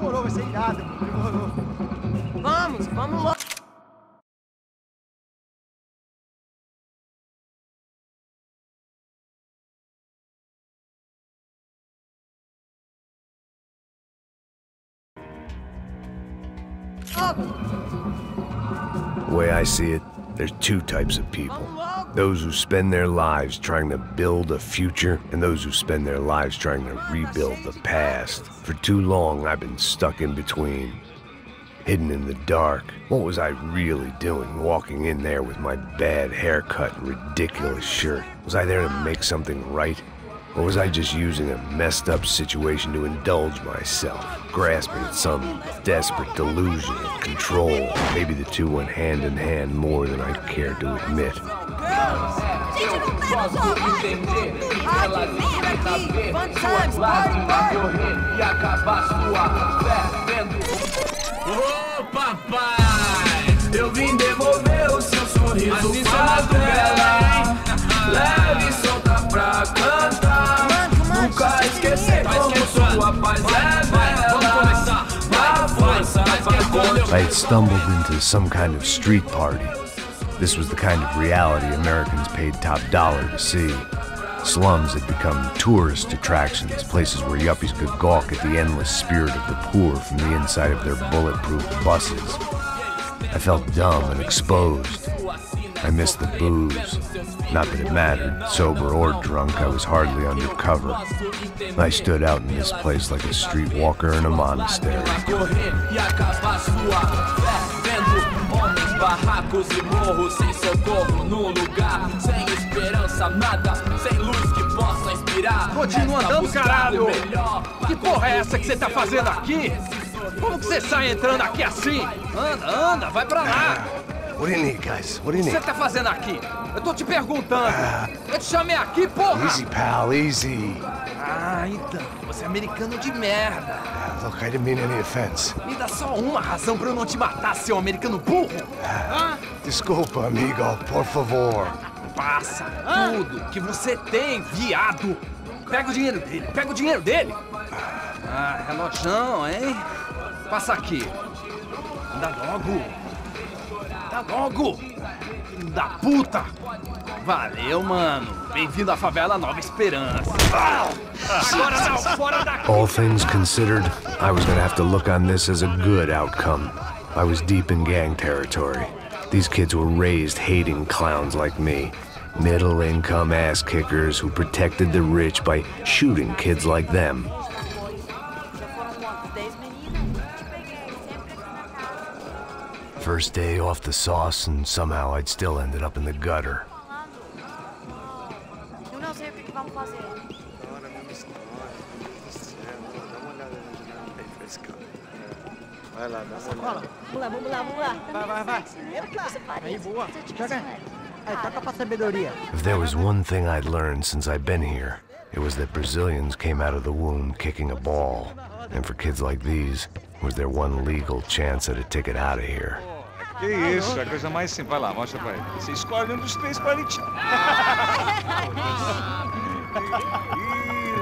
Demorou, vai ser irado, demorou. Vamos logo. The way I see it, there's two types of people. Those who spend their lives trying to build a future, and those who spend their lives trying to rebuild the past. For too long, I've been stuck in between, hidden in the dark. What was I really doing, walking in there with my bad haircut and ridiculous shirt? Was I there to make something right? Or was I just using a messed up situation to indulge myself, grasping at some desperate delusion of control? Maybe the two went hand in hand more than I cared to admit. Ô papai, eu vim devolver o seu sorriso favela. Leve e solta pra cantar. Nunca esquecer como sua paz é bela. Na força, I had stumbled into some kind of street party. This was the kind of reality Americans paid top dollar to see. Slums had become tourist attractions, places where yuppies could gawk at the endless spirit of the poor from the inside of their bulletproof buses. I felt dumb and exposed. I missed the booze. Not that it mattered, sober or drunk, I was hardly undercover. I stood out in this place like a streetwalker in a monastery. Barracos e morros sem socorro no lugar, sem esperança, nada, sem luz que possa inspirar. Continua andando, caralho! Que porra é essa que você tá fazendo aqui? Como que você sai entrando aqui assim? Anda, vai pra lá! What do you need, guys? What do you O que need? você tá fazendo aqui? Eu tô te perguntando! Eu te chamei aqui, porra! Easy, pal, easy. Ah, então, você é americano de merda! Look, I didn't mean any offense. Me dá só uma razão pra eu não te matar, seu americano burro! Desculpa, amigo, por favor. Passa tudo que você tem, viado! Pega o dinheiro dele! Ah, relojão, hein? Passa aqui! Anda logo! Filho da puta! Valeu, mano! Bem-vindo à favela Nova Esperança! Agora não, fora daqui! All things considered, I was gonna have to look on this as a good outcome. I was deep in gang territory. These kids were raised hating clowns like me. Middle-income ass-kickers who protected the rich by shooting kids like them. First day off the sauce, and somehow I'd still ended up in the gutter. Eu não sei o que vamos fazer. Vai lá, dá uma olhada. Vamos lá. Vai. Aí, boa. Joga. Aí, toca pra sabedoria. If there was one thing I'd learned since I'd been here, it was that Brazilians came out of the womb kicking a ball. And for kids like these, it was their one legal chance at a ticket out of here. Que isso, é a coisa mais simples. Vai lá, mostra pra ele. Você escolhe um dos três palitinhos.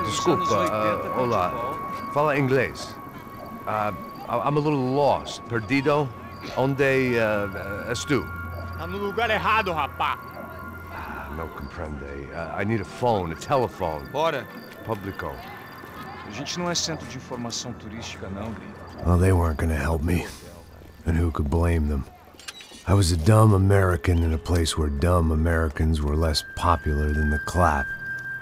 Desculpa, olá. Fala inglês. I'm a little lost. Perdido? Onde és tu? Tá no lugar errado, rapá. Não compreende. I need a phone, a telephone. Bora. Publico. A gente não é centro de informação turística, não. Well, they weren't gonna help me. And who could blame them? I was a dumb American in a place where dumb Americans were less popular than the clap.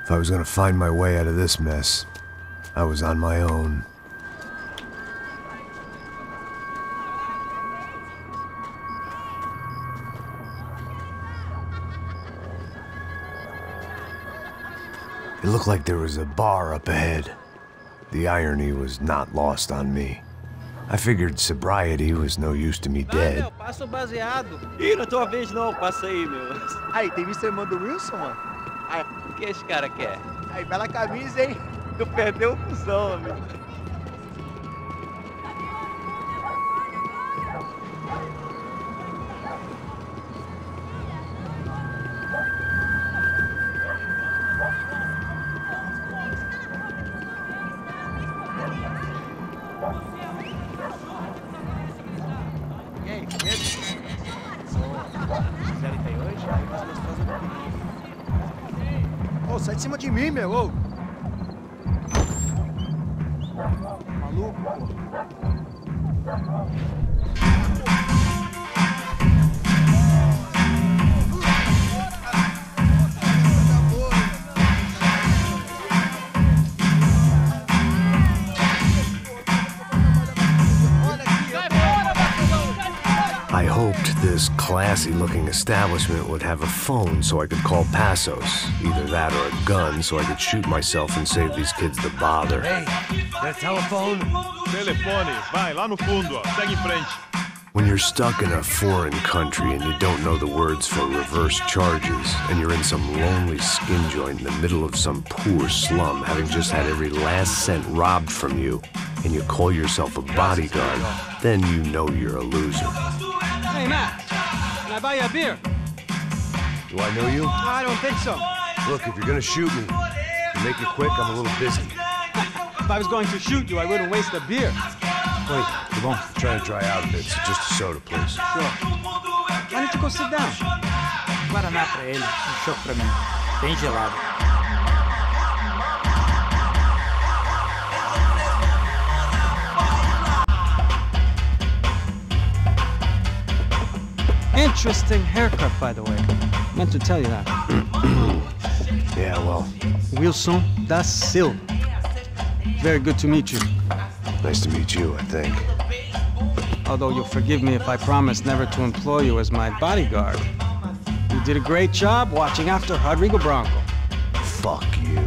If I was gonna find my way out of this mess, I was on my own. It looked like there was a bar up ahead. The irony was not lost on me. I figured sobriety was no use to me dead. Meu, passa o baseado. Ih, não é tua vez não, passa aí, meu. Aí, tem visto a irmã do Wilson, mano? Aí, O que esse cara quer? aí, bela camisa, hein? Tu perdeu o fusão, amigo. Ô, sai de cima de mim, meu, ô! Maluco, pô. I hoped this classy-looking establishment would have a phone so I could call Passos. Either that or a gun so I could shoot myself and save these kids the bother. Hey, got a telephone? Telefone, vai, lá no fundo, ó. Segue em frente. When you're stuck in a foreign country and you don't know the words for reverse charges, and you're in some lonely skin joint in the middle of some poor slum, having just had every last cent robbed from you, and you call yourself a bodyguard, then you know you're a loser. Hey, Matt, can I buy you a beer? Do I know you? I don't think so. Look, if you're gonna shoot me, you make it quick, I'm a little busy. If I was going to shoot you, I wouldn't waste a beer. Wait, come on. I'm trying to dry out a bit, so just a soda, please. Sure. Why don't you go sit down? Guaraná pra ele, chopp pra mim. Bem gelado. Interesting haircut, by the way. Meant to tell you that. Yeah, well, Wilson da Silva. Very good to meet you. nice to meet you, I think. Although you'll forgive me if I promise never to employ you as my bodyguard. You did a great job watching after Rodrigo Branco. Fuck you.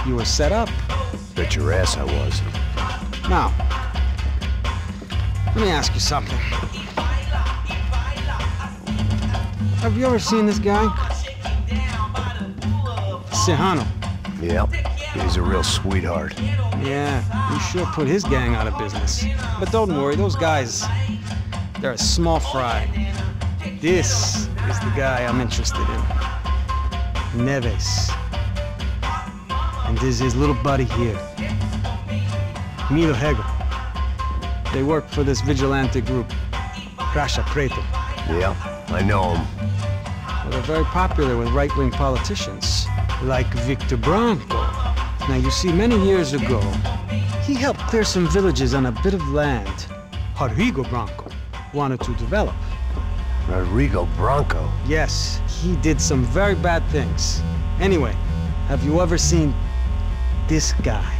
You were set up. Bet your ass I was. Now, let me ask you something. Have you ever seen this guy? Serrano. Yep, he's a real sweetheart. Yeah, you sure put his gang out of business. But don't worry, those guys, they're a small fry. This is the guy I'm interested in. Neves. And this is his little buddy here. Milo Hegel. They work for this vigilante group, Crasha Preto. Yeah, I know him. Well, they're very popular with right-wing politicians, like Victor Branco. Now, you see, many years ago, he helped clear some villages on a bit of land Rodrigo Branco wanted to develop. Rodrigo Branco? Yes, he did some very bad things. Anyway, have you ever seen this guy?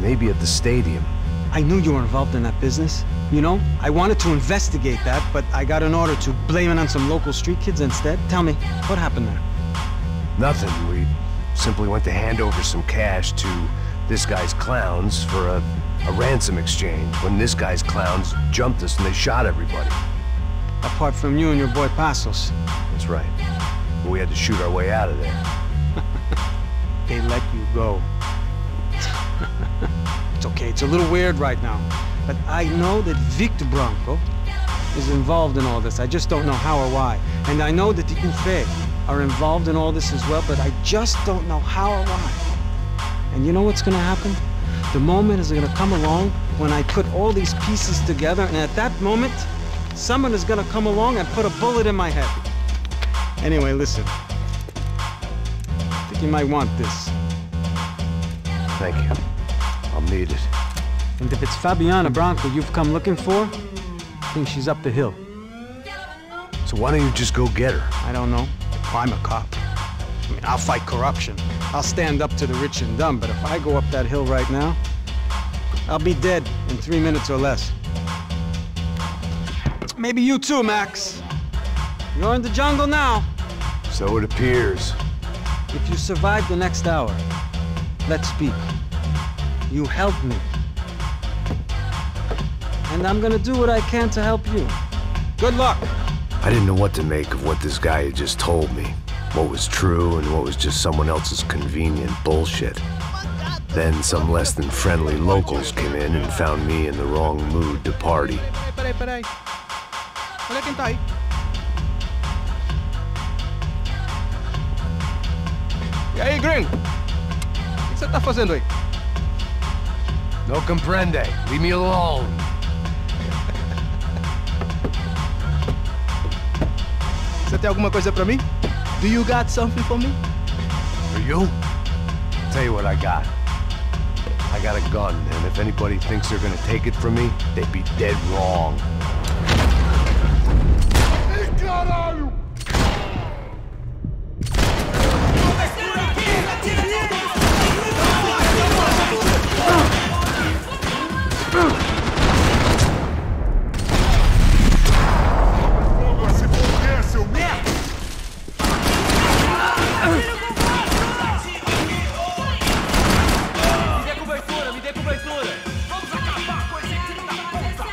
Maybe at the stadium. I knew you were involved in that business. You know, I wanted to investigate that, but I got an order to blame it on some local street kids instead. Tell me, what happened there? Nothing. We simply went to hand over some cash to this guy's clowns for a ransom exchange when this guy's clowns jumped us and they shot everybody. Apart from you and your boy Passos. That's right. But we had to shoot our way out of there. They let you go. It's okay, it's a little weird right now. But I know that Victor Branco is involved in all this. I just don't know how or why. And I know that the UFE are involved in all this as well, but I just don't know how or why. And you know what's gonna happen? The moment is gonna come along when I put all these pieces together, and at that moment, someone is gonna come along and put a bullet in my head. Anyway, listen. I think you might want this. Thank you. I'll need it. And if it's Fabiana Branco you've come looking for, I think she's up the hill. So why don't you just go get her? I don't know. I'm a cop. I mean, I'll fight corruption. I'll stand up to the rich and dumb, but if I go up that hill right now, I'll be dead in 3 minutes or less. Maybe you too, Max. You're in the jungle now. So it appears. If you survive the next hour, let's speak. You help me. And I'm gonna do what I can to help you. Good luck. I didn't know what to make of what this guy had just told me. What was true and what was just someone else's convenient bullshit. Then some less than friendly locals came in and found me in the wrong mood to party. Peraí. Olha quem tá aí. E aí, gringo? O que você tá fazendo aí? No comprende. Leave me alone. Você tem alguma coisa pra mim? Do you got something for me? For you? Tell you what I got. I got a gun, and if anybody thinks they're gonna take it from me, they'd be dead wrong. Caralho! Se for seu merda! Me dê cobertura! Vamos acabar com esse filho da puta!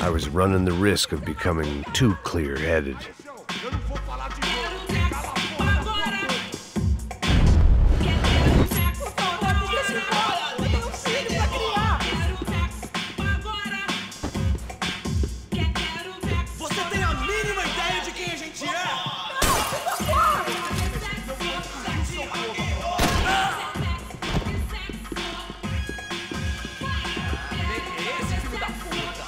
I was running the risk of becoming too clear-headed. Eu não vou falar de novo! Cala a porra! Você tem a mínima ideia de quem a gente é? Esse filho da puta!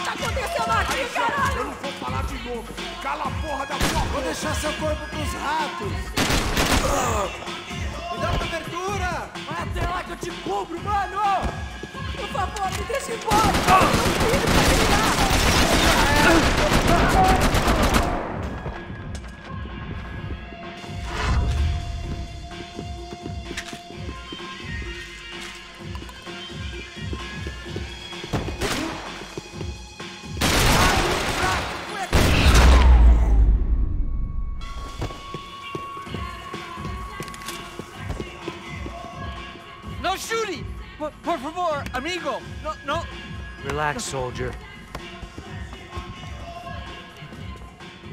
Tá acontecendo aqui, caralho? Eu não vou falar de novo! Cala a porra da sua boca! Vou deixar seu corpo pros ratos. Me dá cobertura. Vai até lá que eu te cubro, mano! Por favor, me deixa embora! Meu filho pra criar! No shooting! Por favor, amigo! No! Relax, soldier.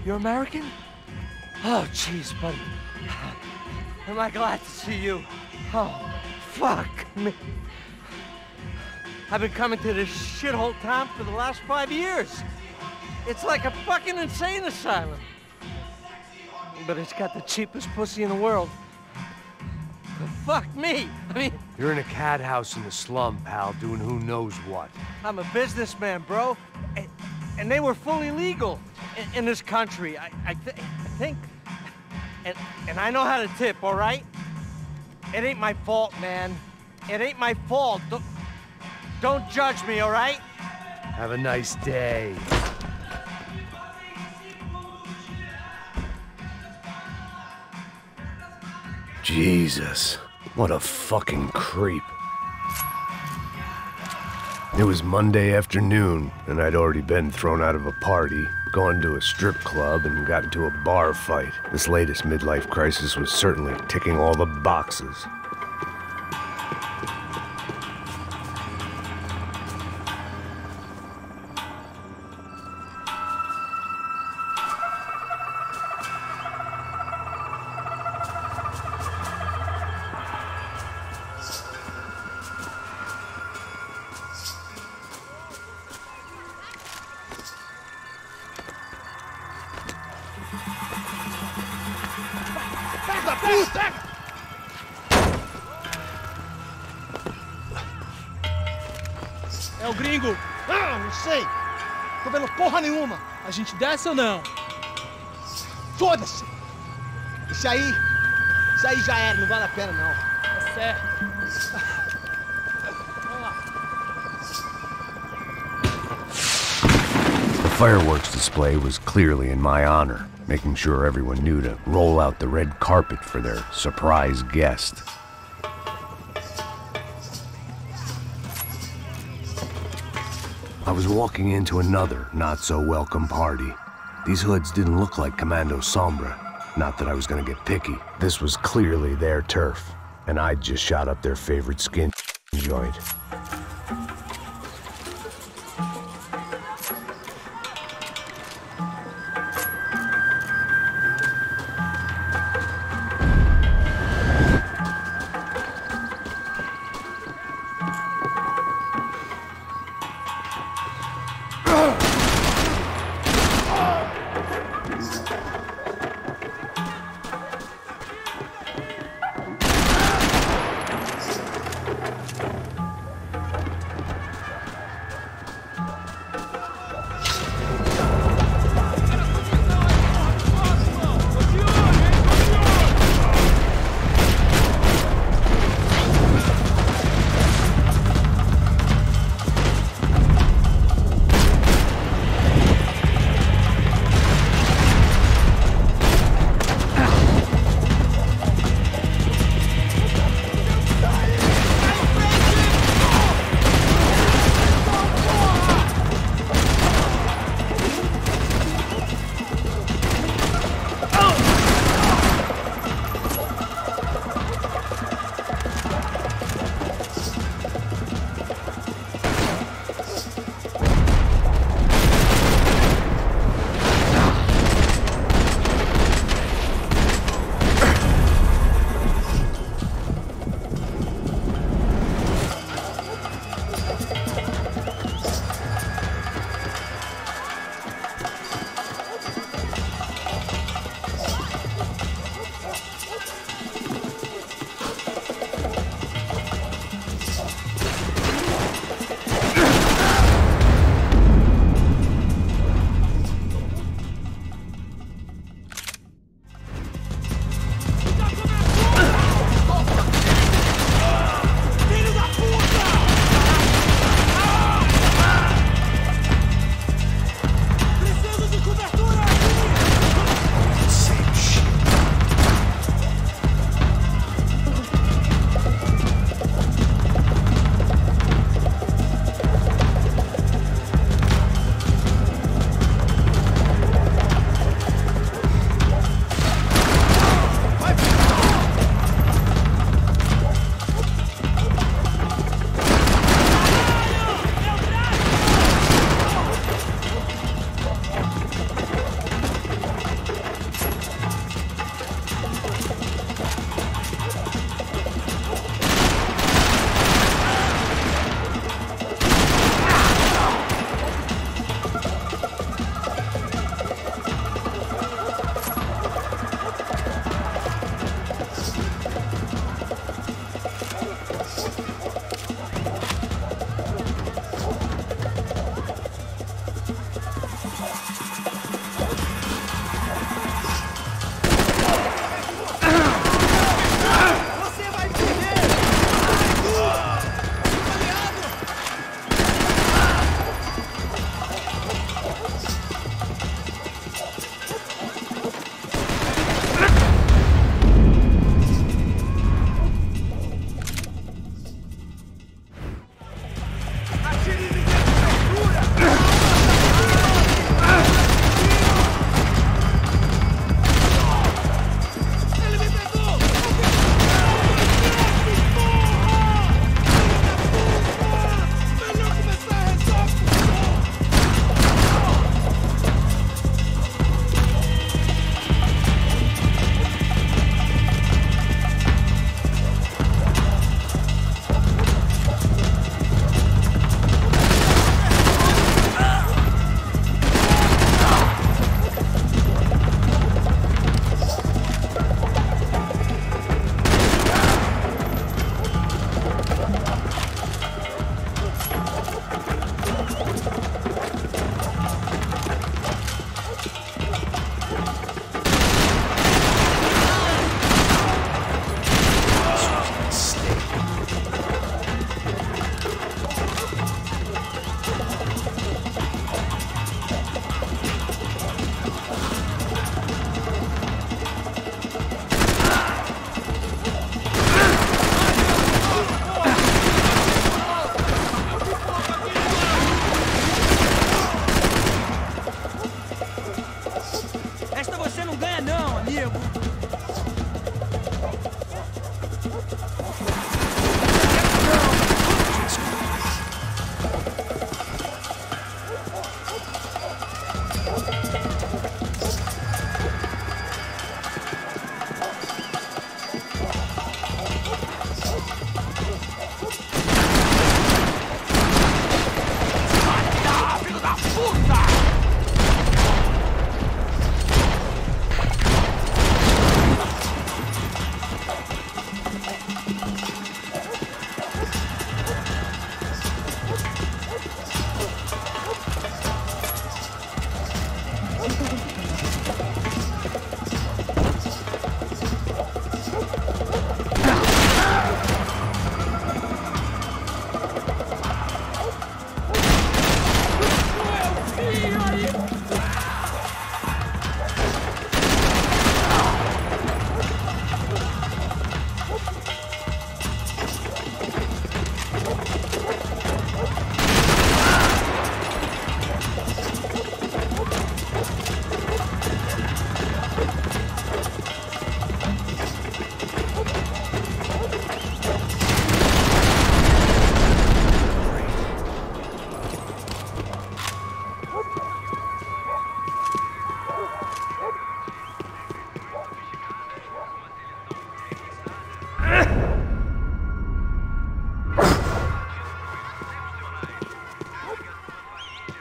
You're American? Oh, jeez, buddy. Am I glad to see you? Oh, fuck me. I've been coming to this shithole town for the last 5 years. It's like a fucking insane asylum. But it's got the cheapest pussy in the world. Fuck me. I mean, You're in a cat house in the slum, pal, doing who knows what. I'm a businessman, bro. And they were fully legal in this country. I think. And I know how to tip, all right? It ain't my fault, man. It ain't my fault. Don't judge me, all right? Have a nice day. Jesus, what a fucking creep. It was Monday afternoon, and I'd already been thrown out of a party, gone to a strip club, and got into a bar fight. This latest midlife crisis was certainly ticking all the boxes. É o gringo. Ah, não sei. Tô vendo porra nenhuma. A gente desce ou não? Foda-se. Isso aí já era, não vale a pena não. Tá certo. Vamos lá. The fireworks display was clearly in my honor, making sure everyone knew to roll out the red carpet for their surprise guest. I was walking into another not-so-welcome party. These hoods didn't look like Commando Sombra. Not that I was gonna get picky. This was clearly their turf, and I'd just shot up their favorite skin joint.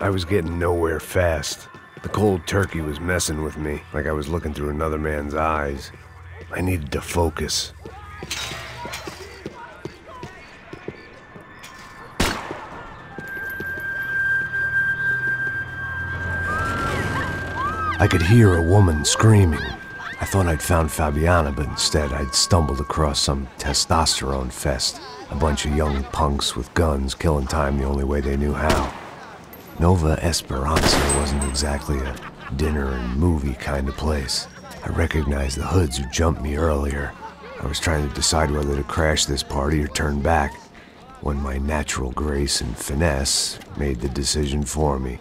I was getting nowhere fast. The cold turkey was messing with me, like I was looking through another man's eyes. I needed to focus. I could hear a woman screaming. I thought I'd found Fabiana, but instead I'd stumbled across some testosterone fest. A bunch of young punks with guns killing time the only way they knew how. Nova Esperanza wasn't exactly a dinner and movie kind of place. I recognized the hoods who jumped me earlier. I was trying to decide whether to crash this party or turn back, when my natural grace and finesse made the decision for me.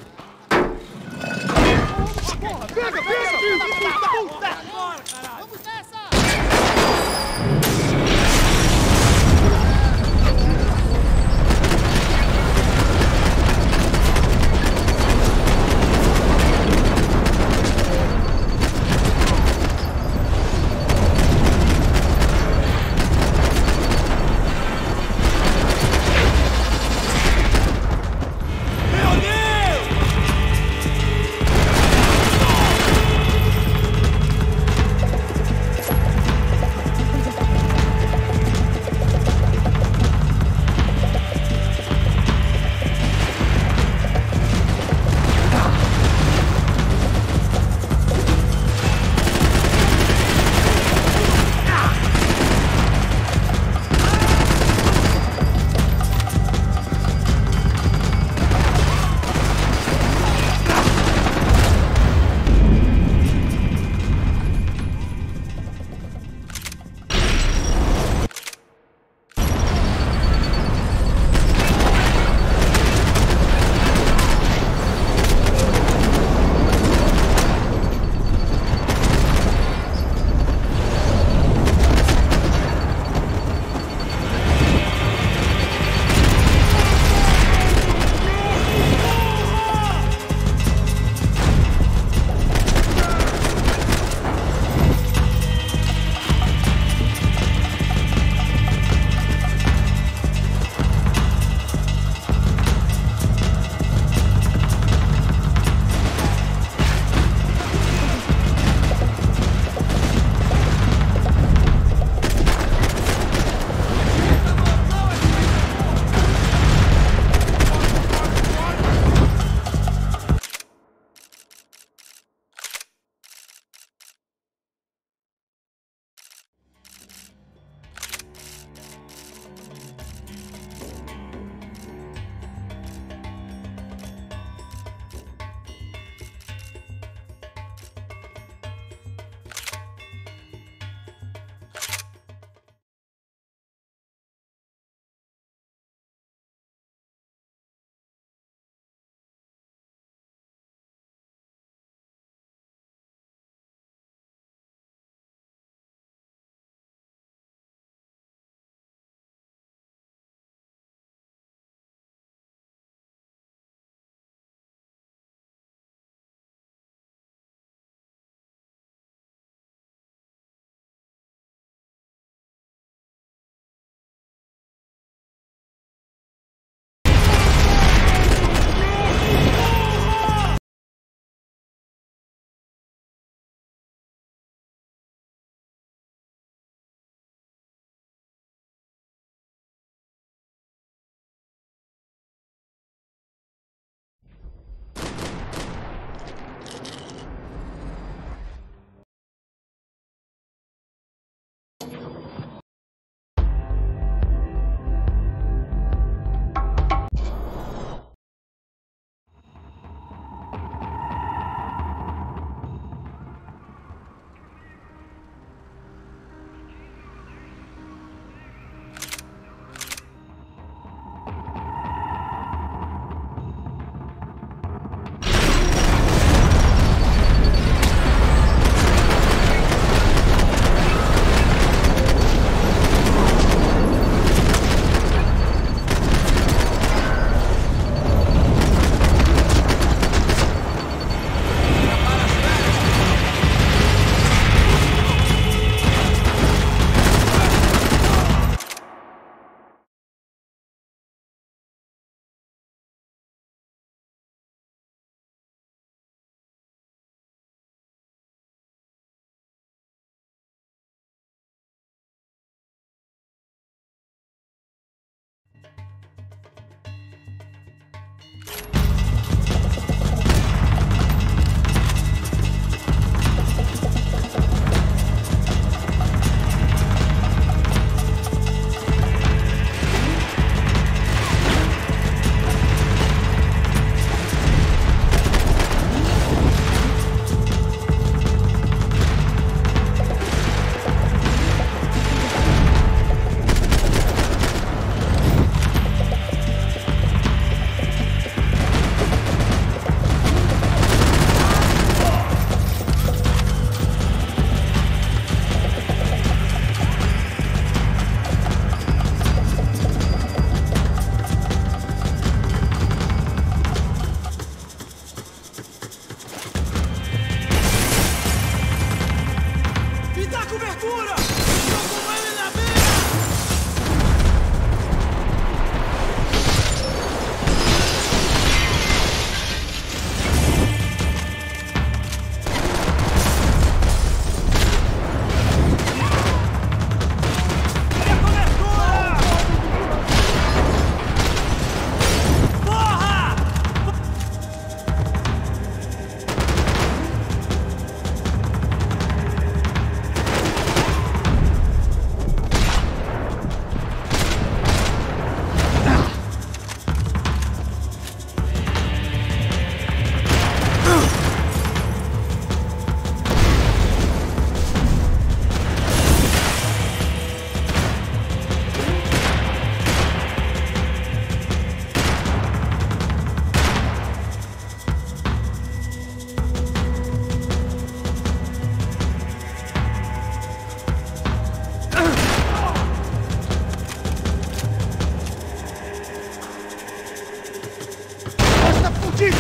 Me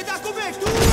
dá cobertura!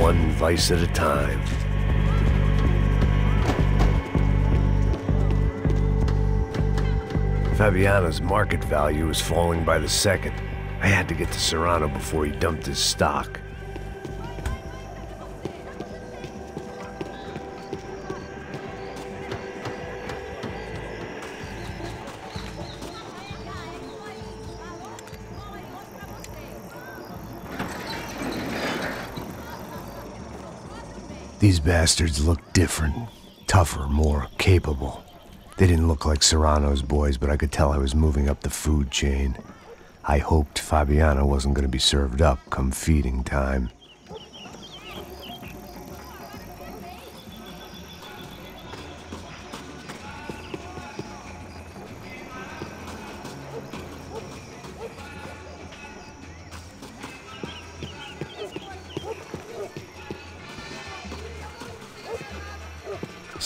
one vice at a time. Fabiano's market value was falling by the second. I had to get to Serrano before he dumped his stock. These bastards looked different, tougher, more capable. They didn't look like Serrano's boys, but I could tell I was moving up the food chain. I hoped Fabiano wasn't going to be served up come feeding time.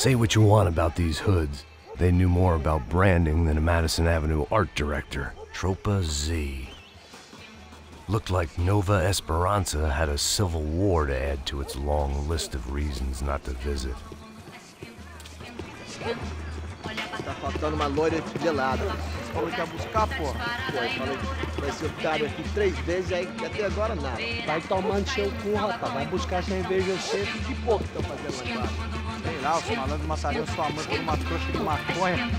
Say what you want about these hoods. They knew more about branding than a Madison Avenue art director. Tropa Z. Looked like Nova Esperanza had a civil war to add to its long list of reasons not to visit. Tá faltando uma loira gelada. Falou que ia buscar, pô. Foi, falei que vai ser otário aqui 3 vezes, aí até agora nada. Vai tomando seu cu, rapaz. Vai buscar cerveja sempre. Que porra que estão fazendo lá embaixo? Sei lá, os malandros matariam sua mãe por uma trouxa de maconha.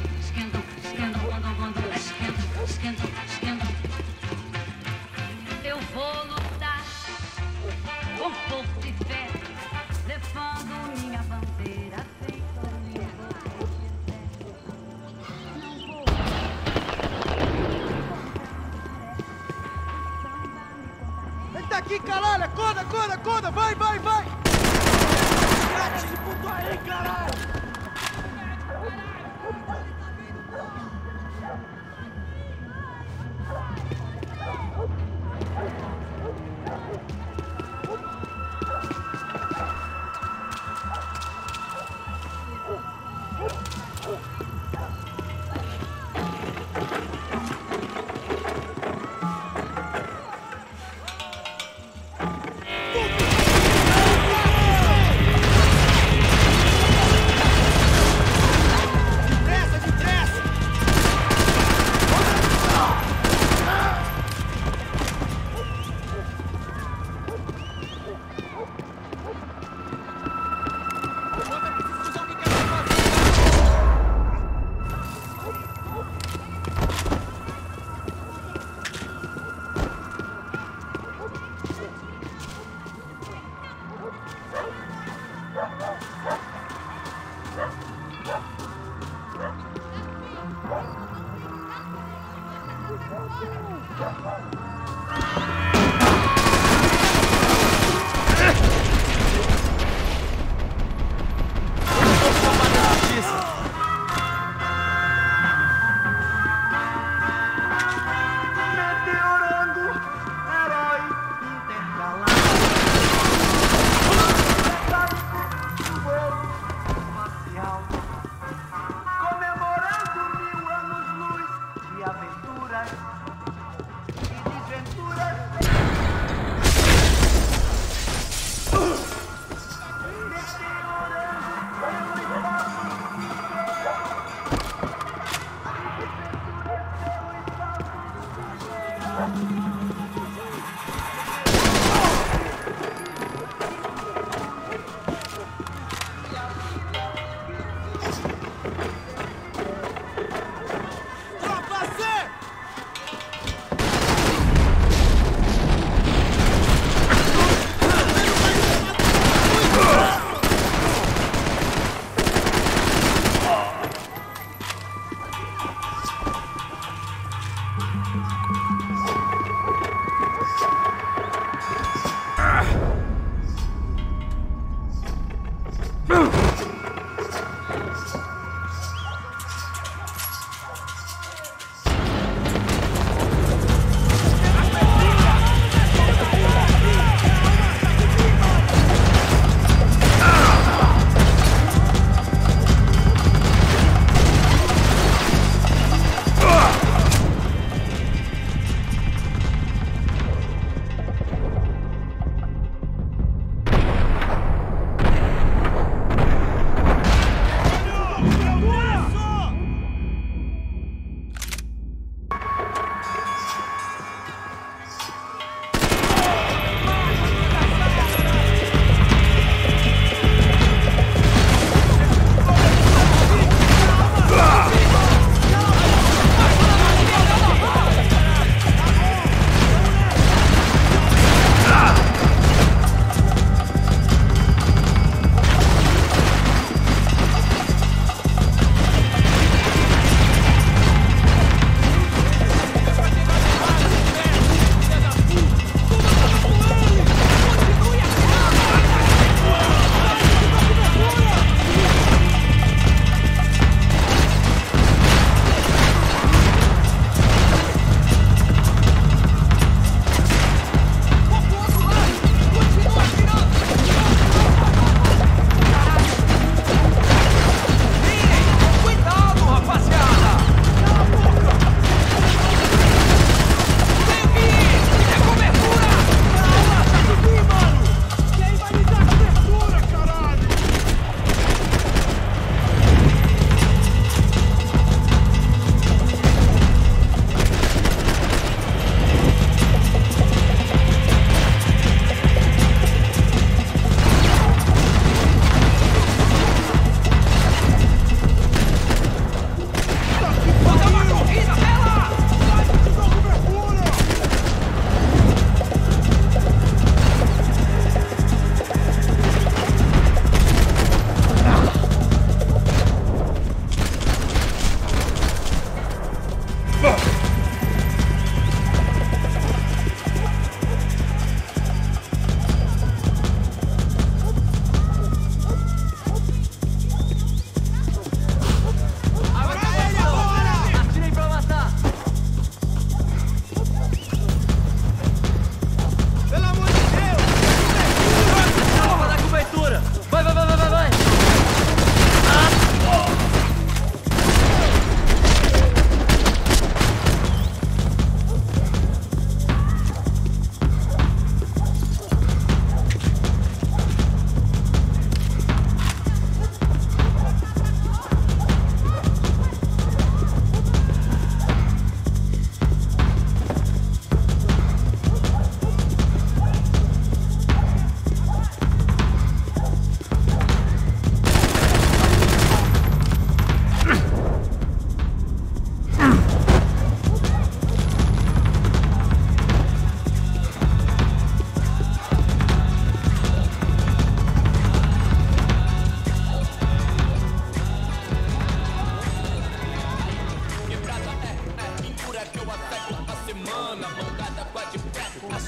Eu vou lutar com força e fé, levando minha bandeira. Ele tá aqui, caralho! Acorda, acorda, acorda! Vai, vai, vai! Trate esse puto aí, caralho!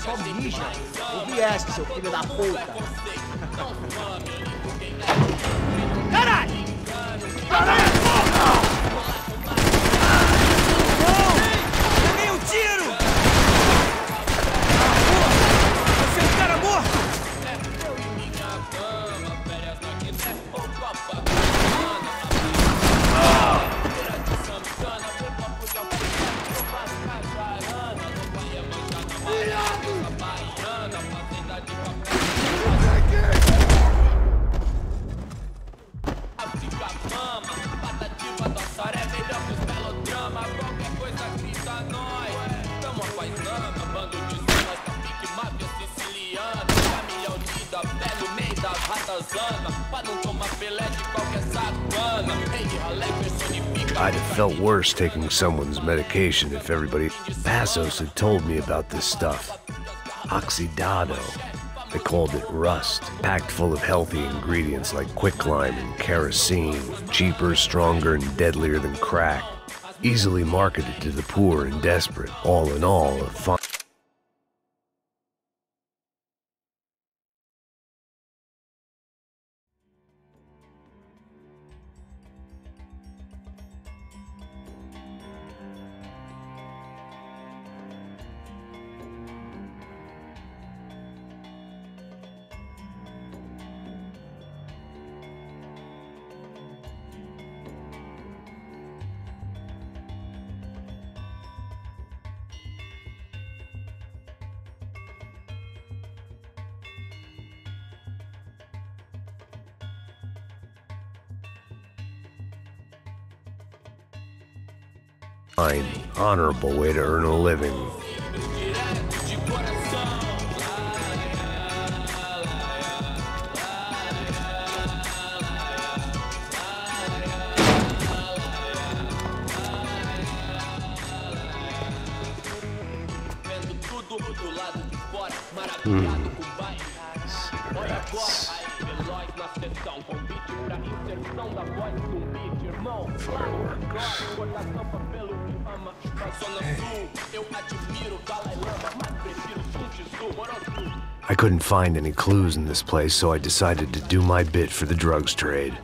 só mija. Ouve essa, seu filho da puta. Caralho! Caralho, porra! Peguei um tiro! Você é um cara morto! I'd have felt worse taking someone's medication if everybody Passos had told me about this stuff. Oxidado. They called it rust, packed full of healthy ingredients like quicklime and kerosene, cheaper, stronger, and deadlier than crack. Easily marketed to the poor and desperate. All in all, a fine... honorable way to earn a living. I couldn't find any clues in this place, so I decided to do my bit for the drugs trade.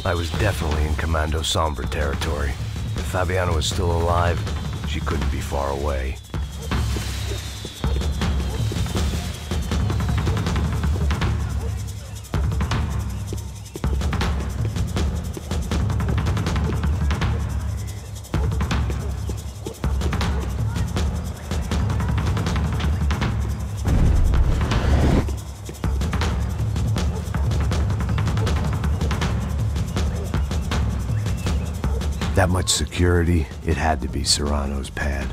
I was definitely in Commando Sombra territory. If Fabiana was still alive, she couldn't be far away. That much security, it had to be Serrano's pad.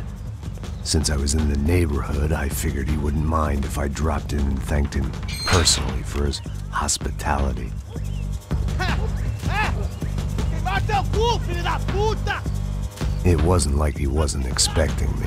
Since I was in the neighborhood, I figured he wouldn't mind if I dropped in and thanked him personally for his hospitality. It wasn't like he wasn't expecting me.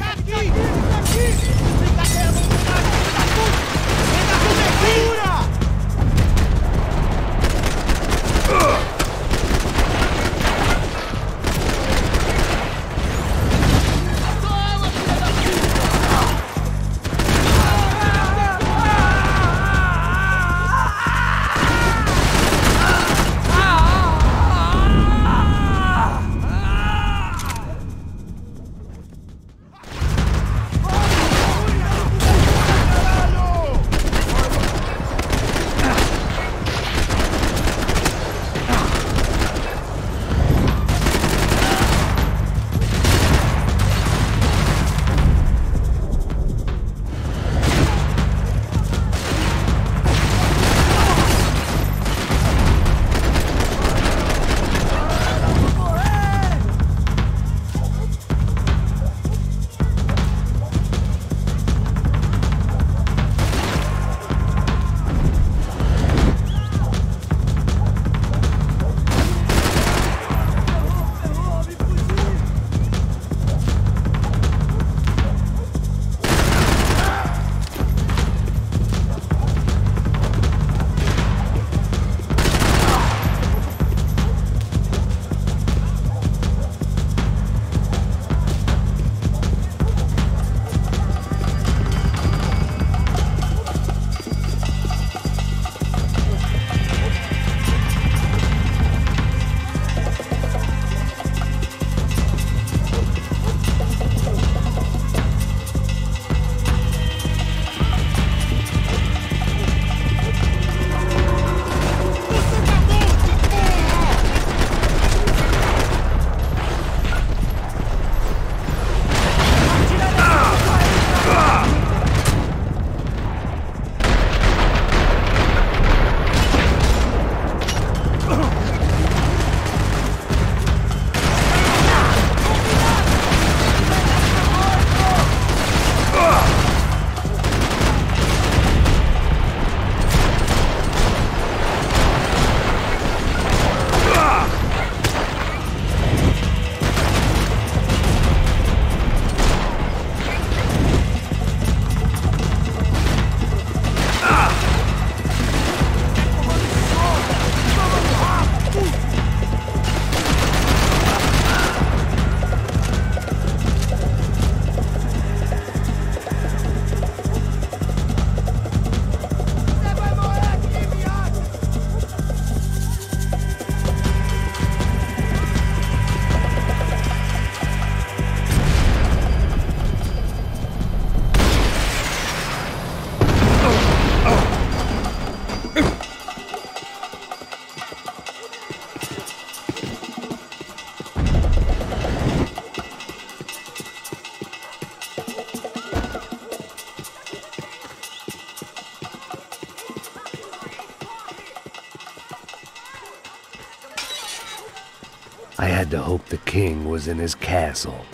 I had to hope the king was in his castle.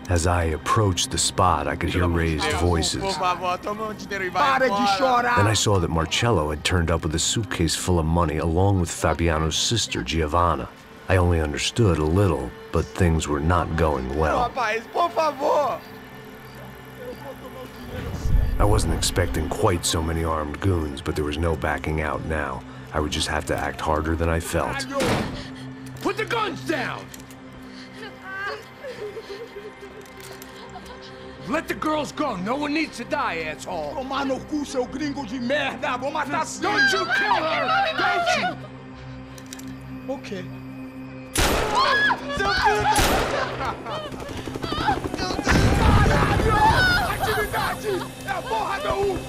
As I approached the spot, I could hear raised voices. Then I saw that Marcello had turned up with a suitcase full of money along with Fabiano's sister, Giovanna. I only understood a little, but things were not going well. I wasn't expecting quite so many armed goons, but there was no backing out now. I would just have to act harder than I felt. Put the guns down! Let the girls go. No one needs to die, asshole. Tomar no cu, seu gringo de merda. Vou matar sim. Don't you kill her! Don't you? Okay. Seu filho Atividade! É a porra da UP!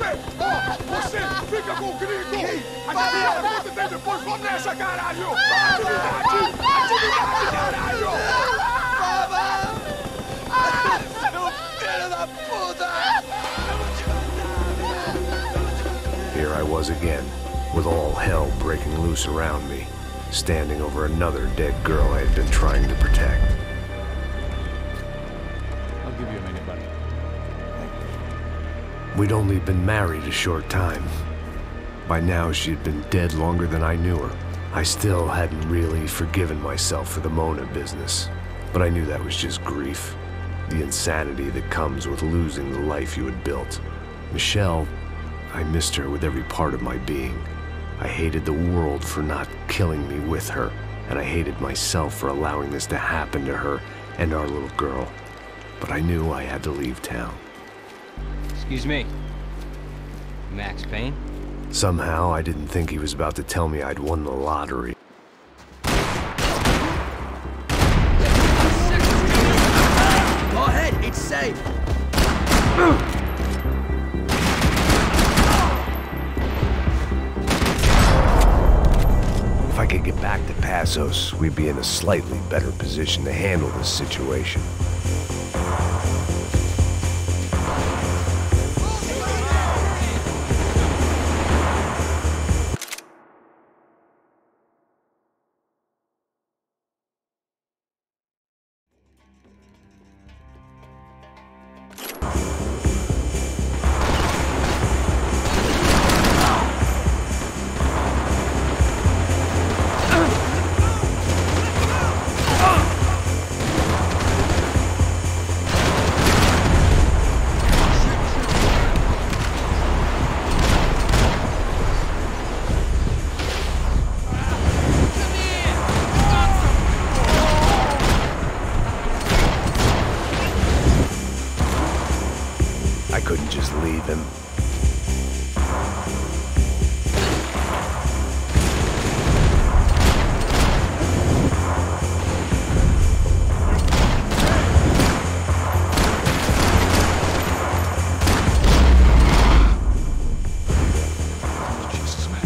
Você fica com o gringo! A gente vai depois. Vamos nessa, caralho! Atividade! Atividade, caralho! Here I was again, with all hell breaking loose around me, standing over another dead girl I had been trying to protect. I'll give you a minute, buddy. We'd only been married a short time. By now, she had been dead longer than I knew her. I still hadn't really forgiven myself for the Mona business, but I knew that was just grief. The insanity that comes with losing the life you had built. Michelle, I missed her with every part of my being. I hated the world for not killing me with her, and I hated myself for allowing this to happen to her and our little girl. But I knew I had to leave town. Excuse me. Max Payne? Somehow, I didn't think he was about to tell me I'd won the lottery. Go ahead, it's safe. If I could get back to Passos, we'd be in a slightly better position to handle this situation. I couldn't just leave him.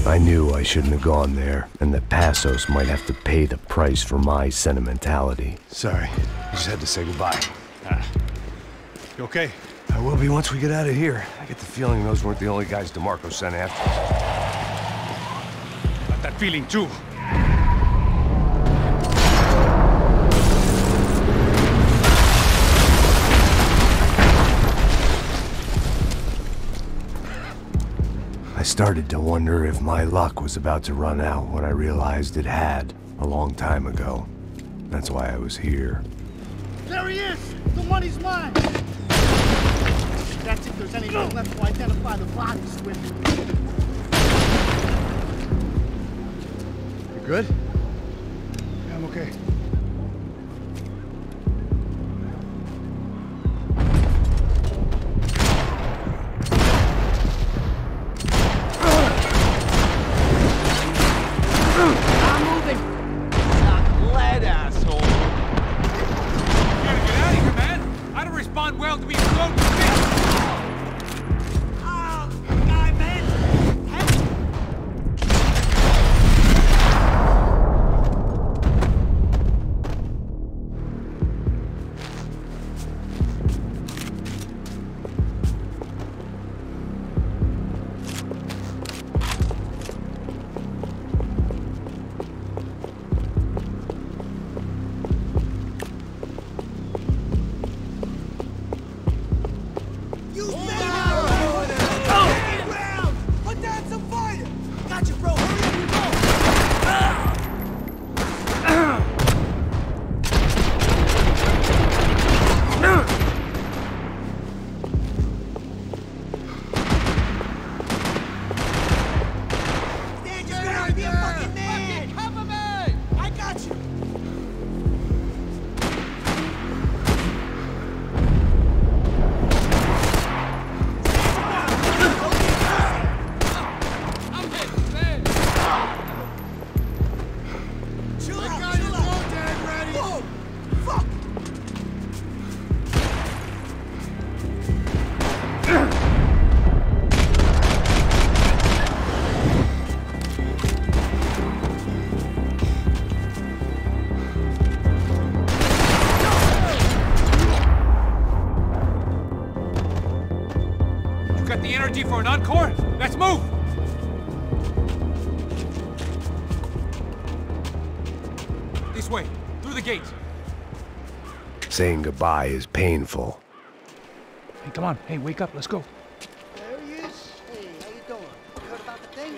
I knew I shouldn't have gone there, and that Passos might have to pay the price for my sentimentality. Sorry, I just had to say goodbye. You okay? I will be once we get out of here. I get the feeling those weren't the only guys DeMarco sent after us. Got that feeling too. I started to wonder if my luck was about to run out when I realized it had, a long time ago. That's why I was here. There he is! The money's mine! That's if there's anything left to identify the bodies with. You good? Yeah, I'm okay. I'm moving! Not glad, asshole! You gotta get out of here, man! I don't respond well to being blown to bits! energy for an encore? Let's move! This way, through the gate. Saying goodbye is painful. Hey, come on. Hey, wake up. Let's go. There he is. Hey, how you doing? You heard about the thing?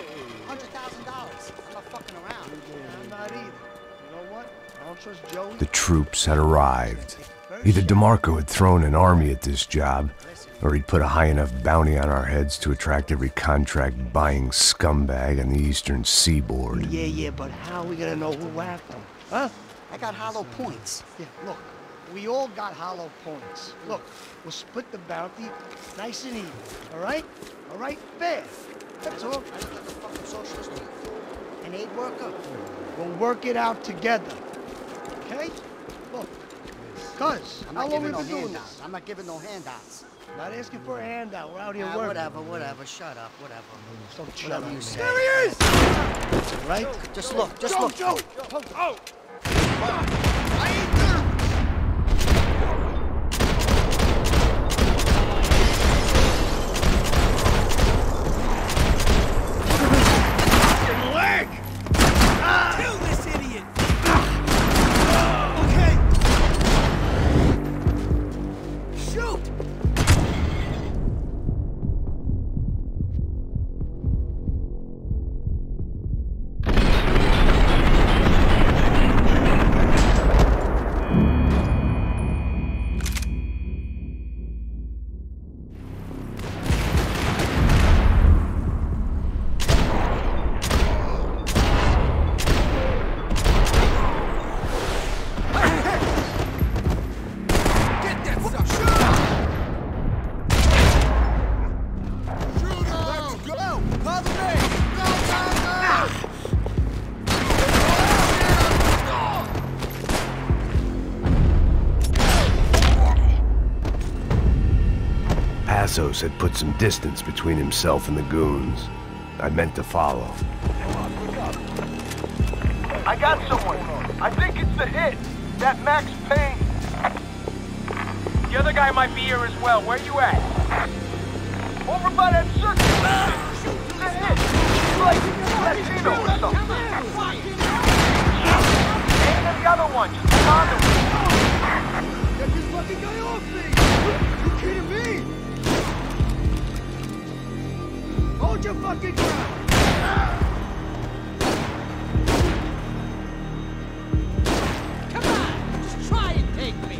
$100,000. I'm not fucking around. I'm not either. You know what? I don't trust Joey. The troops had arrived. Either DeMarco had thrown an army at this job, or he'd put a high enough bounty on our heads to attract every contract-buying scumbag on the eastern seaboard. Yeah, but how are we gonna know who whacked him? Huh? I got hollow points. Yeah, look, we all got hollow points. Look, we'll split the bounty nice and even, all right? All right, fair. That's all. I look like a fucking socialist, an aid worker. We'll work it out together, okay? Look, cuz, how long we been doing this? I'm not giving no handouts. Not asking for a handout. We're out here Nah, working. whatever. Shut up, whatever. Don't shut Whatever up, you man. say. There he is! All right? Just look, just look. Joe! Oh! Leg! Kill this idiot! Okay! Shoot! Passos had put some distance between himself and the goons. I meant to follow. I got someone. I think it's the hit. That Max Payne. The other guy might be here as well. Where you at? Over by that circus. The hit. He's like Latino or something. And the other one. Just beyond him. Get this fucking guy off me! You kidding me? Hold your fucking ground! Come on! Just try and take me!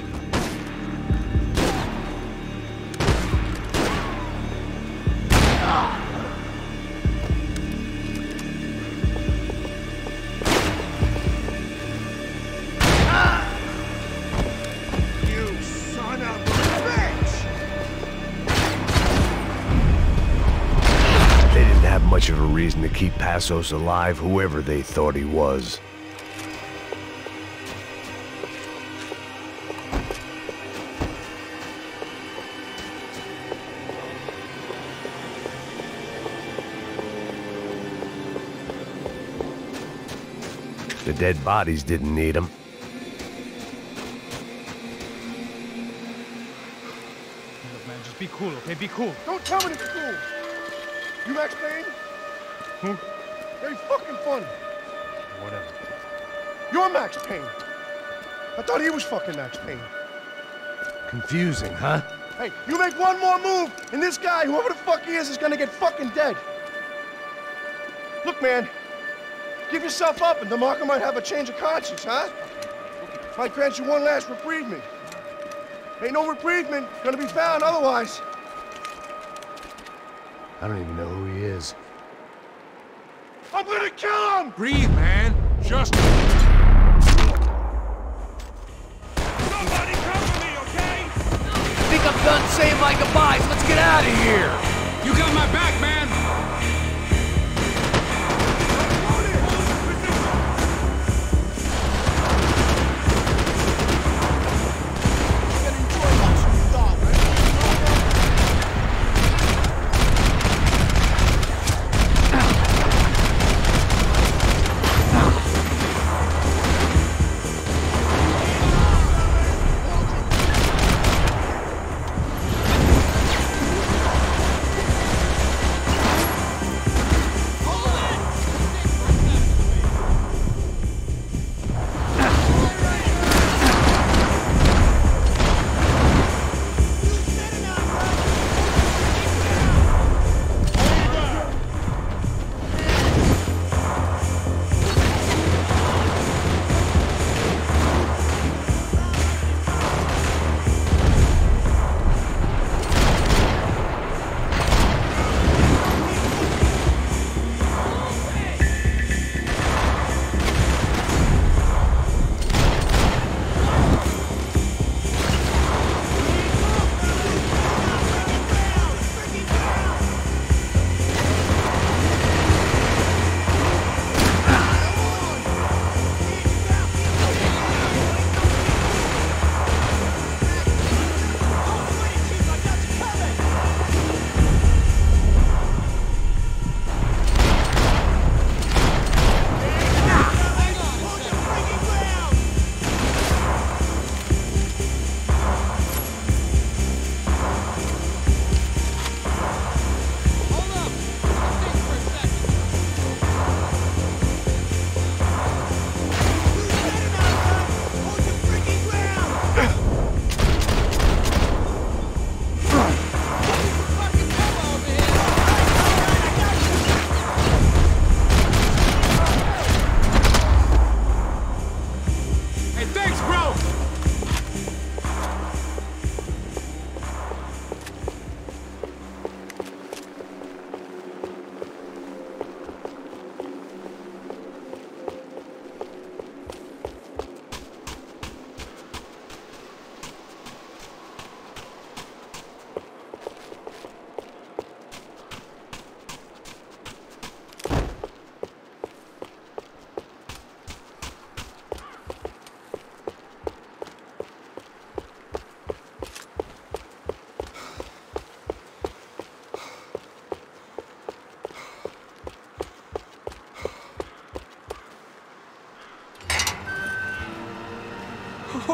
You son of a bitch! They didn't have much of a reason to keep Passos alive, whoever they thought he was. The dead bodies didn't need him. Look, man, just be cool, okay? Be cool. Don't tell me it's cool! You Max Payne? Who? Yeah, he's fucking funny. Whatever. You're Max Payne. I thought he was fucking Max Payne. Confusing, huh? Hey, you make one more move, and this guy, whoever the fuck he is gonna get fucking dead. Look, man, give yourself up, and DeMarco might have a change of conscience, huh? Might grant you one last reprievement. Ain't no reprievement gonna be found otherwise. I don't even know who he is. I'm gonna kill him! Breathe, man. Just... Somebody cover me, okay? I think I'm done saying my goodbyes. Let's get out of here! You got my back, man!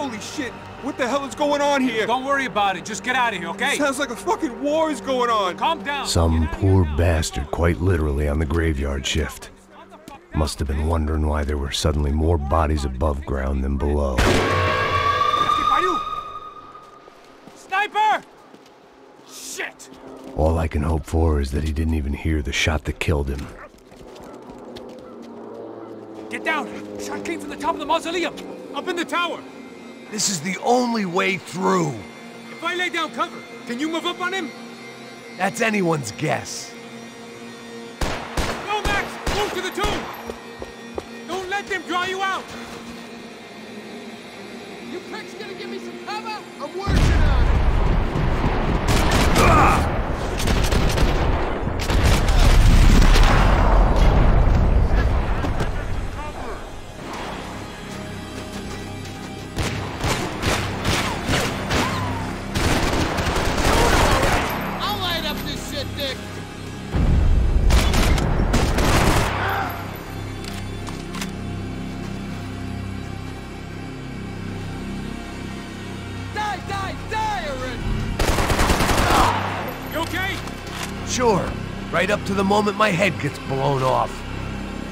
Holy shit! What the hell is going on here? Don't worry about it. Just get out of here, okay? Sounds like a fucking war is going on. Calm down. Some poor bastard quite literally on the graveyard shift. Must have been wondering why there were suddenly more bodies above ground than below. Sniper! Shit! All I can hope for is that he didn't even hear the shot that killed him. Get down! Shot came from the top of the mausoleum! Up in the tower! This is the only way through. If I lay down cover, can you move up on him? That's anyone's guess. Go, Max! Move to the tomb! Don't let them draw you out! You pricks gonna give me some cover? I'm working on it. I'll light up this shit, Dick. Die already! You okay? Sure. Right up to the moment my head gets blown off.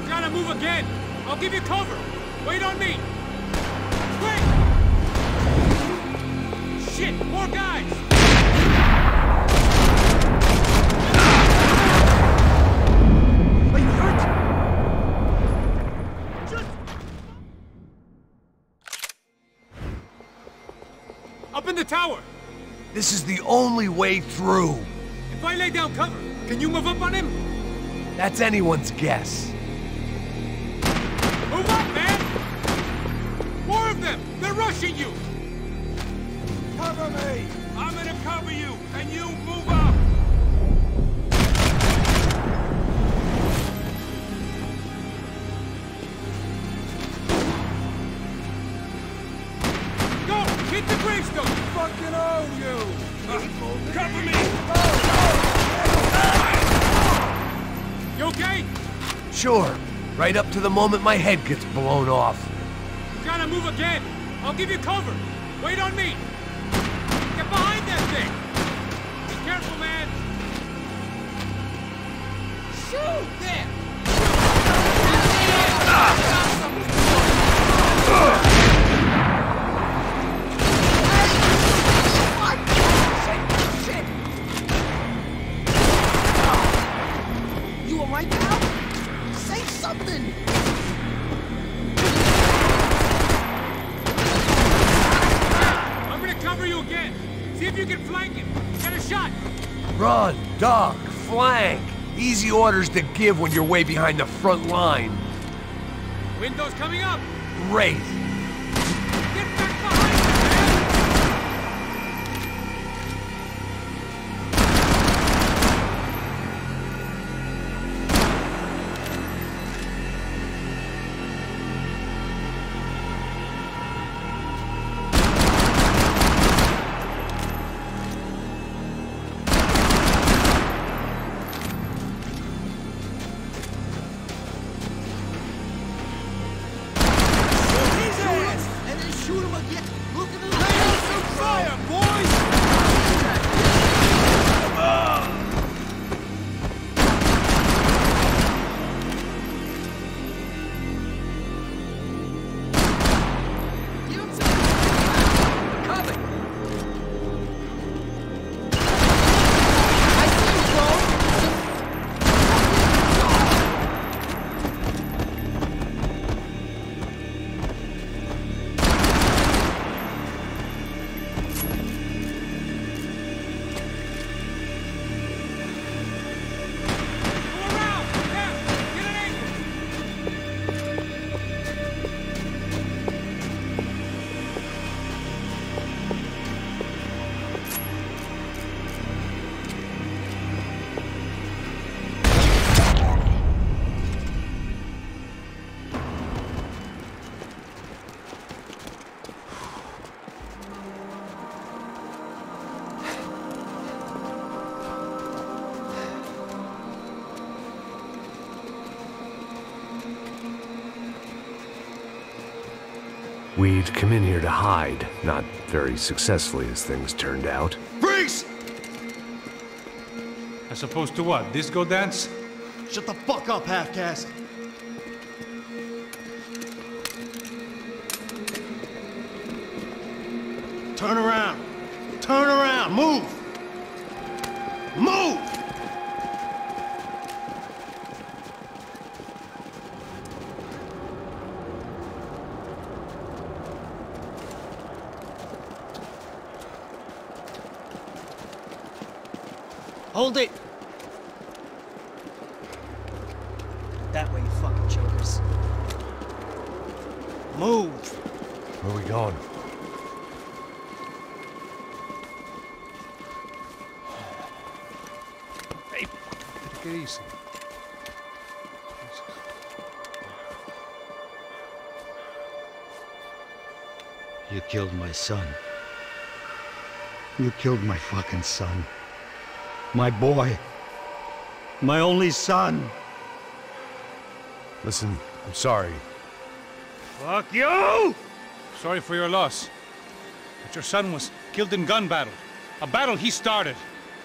You gotta move again. I'll give you cover. Wait on me. Quick! Shit, more guys! Are you hurt? Up in the tower! This is the only way through. If I lay down cover, can you move up on him? That's anyone's guess. Move up, man! More of them! They're rushing you! Cover me! I'm gonna cover you, and you move up! Go! Hit the gravestone! Fucking own you! Cover me! You okay? Sure. Right up to the moment my head gets blown off. You gotta move again! I'll give you cover! Wait on me! Get behind that thing! Be careful, man! Shoot! There! You alright, pal? Say something! I'm gonna cover you again! See if you can flank him! Get a shot! Run, duck, flank. Easy orders to give when you're way behind the front line. Window's coming up! Great. Get back behind He's we'd come in here to hide, not very successfully as things turned out. Freeze! As opposed to what? Disco dance? Shut the fuck up, half-caste. Turn around. Turn around. Move. Move! Hold it! That way, you fucking jokers. Move! Where are we going? Hey, take it easy. You killed my son. You killed my fucking son. My boy. My only son. Listen, I'm sorry. Fuck you! Sorry for your loss. But your son was killed in gun battle. A battle he started.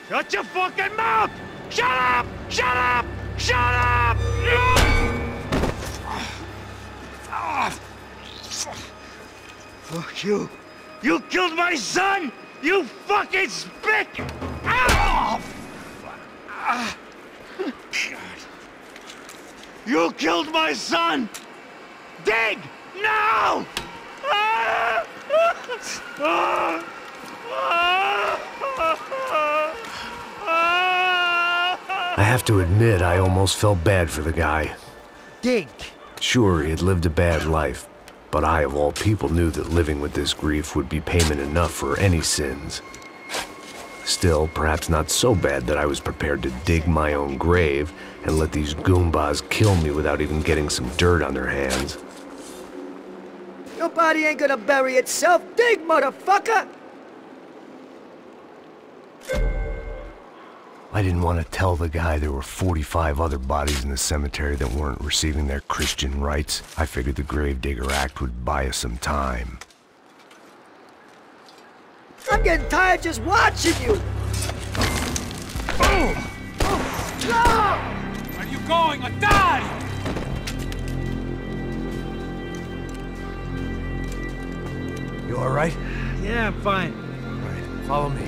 Shut your fucking mouth! Shut up! Shut up! Shut up! Fuck you. You killed my son! You fucking spick! You killed my son! Dig! Now! I have to admit, I almost felt bad for the guy. Dig! Sure, he had lived a bad life, but I, of all people, knew that living with this grief would be payment enough for any sins. Still, perhaps not so bad that I was prepared to dig my own grave and let these goombas kill me without even getting some dirt on their hands. Your body ain't gonna bury itself. Dig, motherfucker! I didn't want to tell the guy there were 45 other bodies in the cemetery that weren't receiving their Christian rites. I figured the Gravedigger Act would buy us some time. I'm getting tired just watching you! Where are you going? I died! You all right? Yeah, I'm fine. All right, follow me.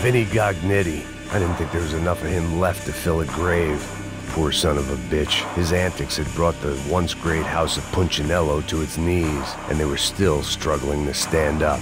Vinny Gognitti. I didn't think there was enough of him left to fill a grave. Poor son of a bitch. His antics had brought the once great house of Punchinello to its knees, and they were still struggling to stand up.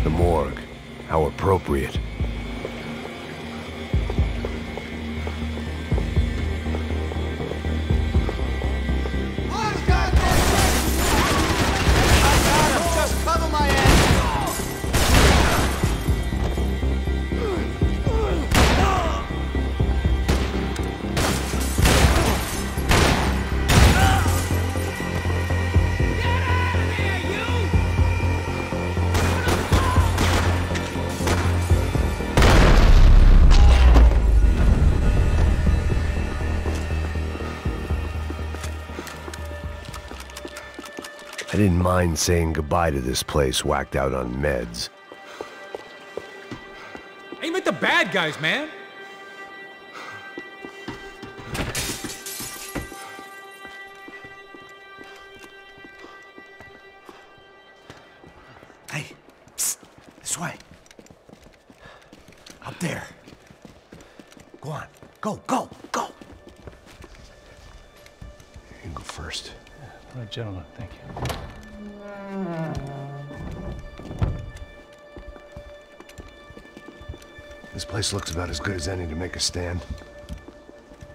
The morgue. How appropriate. I didn't mind saying goodbye to this place whacked out on meds. Aim at the bad guys, man! Hey, psst, this way. Up there. Go on, go, go, go! You can go first. All right, gentlemen, thank you. This place looks about as good as any to make a stand.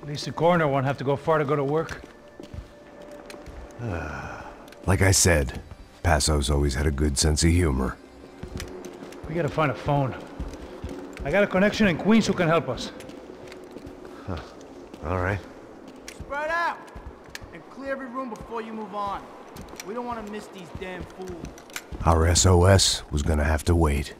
At least the coroner won't have to go far to go to work. Like I said, Passo's always had a good sense of humor. We gotta find a phone. I got a connection in Queens who can help us. Huh. All right. Spread out! And clear every room before you move on. We don't want to miss these damn fools. Our SOS was gonna have to wait.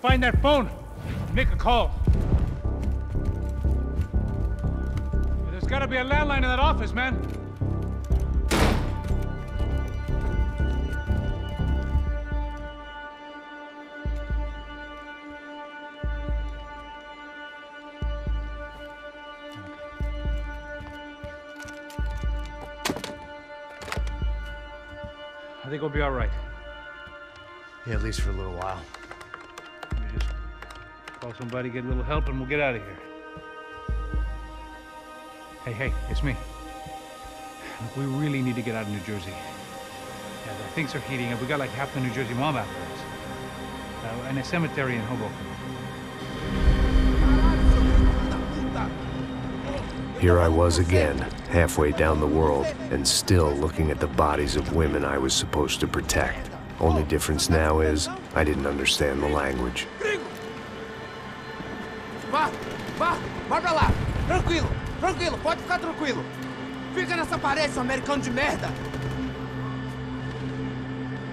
Find that phone. Make a call. There's gotta be a landline in that office, man. I think we'll be all right. Yeah, at least for a little while. Let me just call somebody, get a little help, and we'll get out of here. Hey, it's me. Look, we really need to get out of New Jersey. Yeah, things are heating up. We got like half the New Jersey mob after us. And a cemetery in Hoboken. Here I was again, halfway down the world, and still looking at the bodies of women I was supposed to protect. Only difference now is, I didn't understand the language. Vai pra lá! Tranquilo, pode ficar tranquilo! Fica nessa parede, seu americano de merda!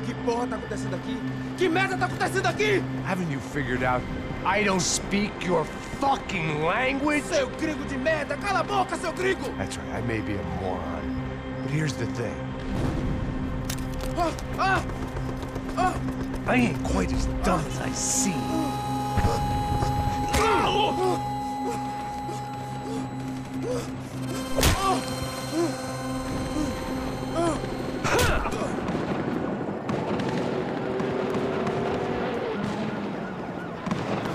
Que porra tá acontecendo aqui? Que merda tá acontecendo aqui? Haven't you figured out I don't speak your fucking language? Seu gringo de merda! Cala a boca, seu gringo! That's right, I may be a moron, but here's the thing. I ain't quite as dumb as I seem.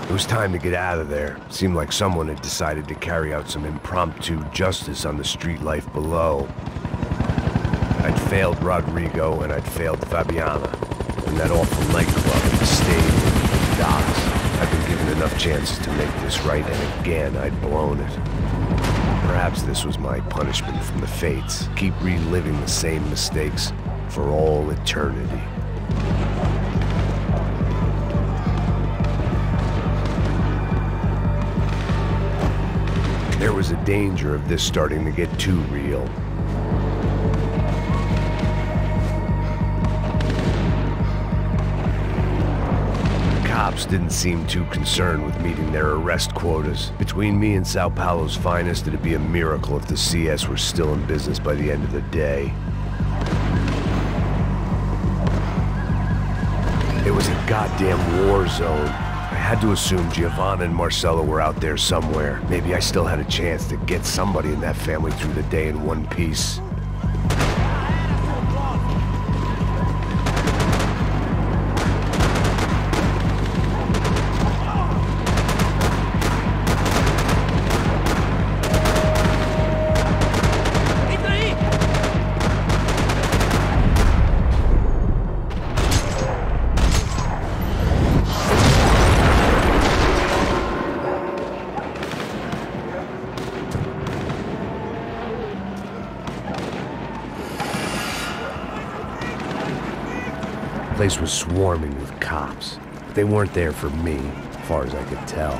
It was time to get out of there. Seemed like someone had decided to carry out some impromptu justice on the street life below. I'd failed Rodrigo and I'd failed Fabiana. And that awful nightclub, the stage, the docks. I'd been given enough chances to make this right, and again I'd blown it. Perhaps this was my punishment from the fates. Keep reliving the same mistakes for all eternity. There was a danger of this starting to get too real. Cops didn't seem too concerned with meeting their arrest quotas. Between me and Sao Paulo's finest, it'd be a miracle if the CS were still in business by the end of the day. It was a goddamn war zone. I had to assume Giovanna and Marcelo were out there somewhere. Maybe I still had a chance to get somebody in that family through the day in one piece. The place was swarming with cops, but they weren't there for me, as far as I could tell,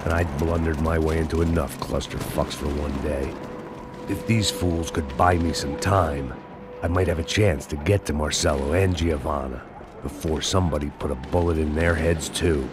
and I'd blundered my way into enough clusterfucks for one day. If these fools could buy me some time, I might have a chance to get to Marcelo and Giovanna before somebody put a bullet in their heads too.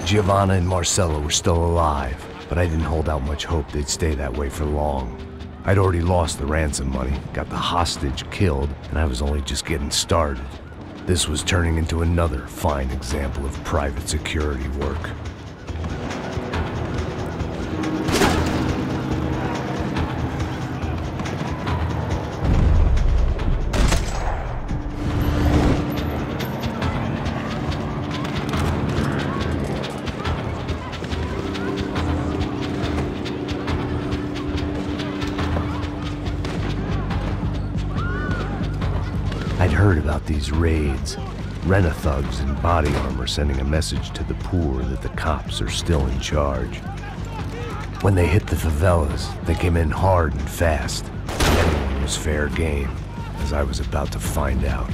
Giovanna and Marcelo were still alive, but I didn't hold out much hope they'd stay that way for long. I'd already lost the ransom money, got the hostage killed, and I was only just getting started. This was turning into another fine example of private security work. heard about these raids. Rent-a-thugs in body armor sending a message to the poor that the cops are still in charge. When they hit the favelas, they came in hard and fast. Anyone was fair game, as I was about to find out.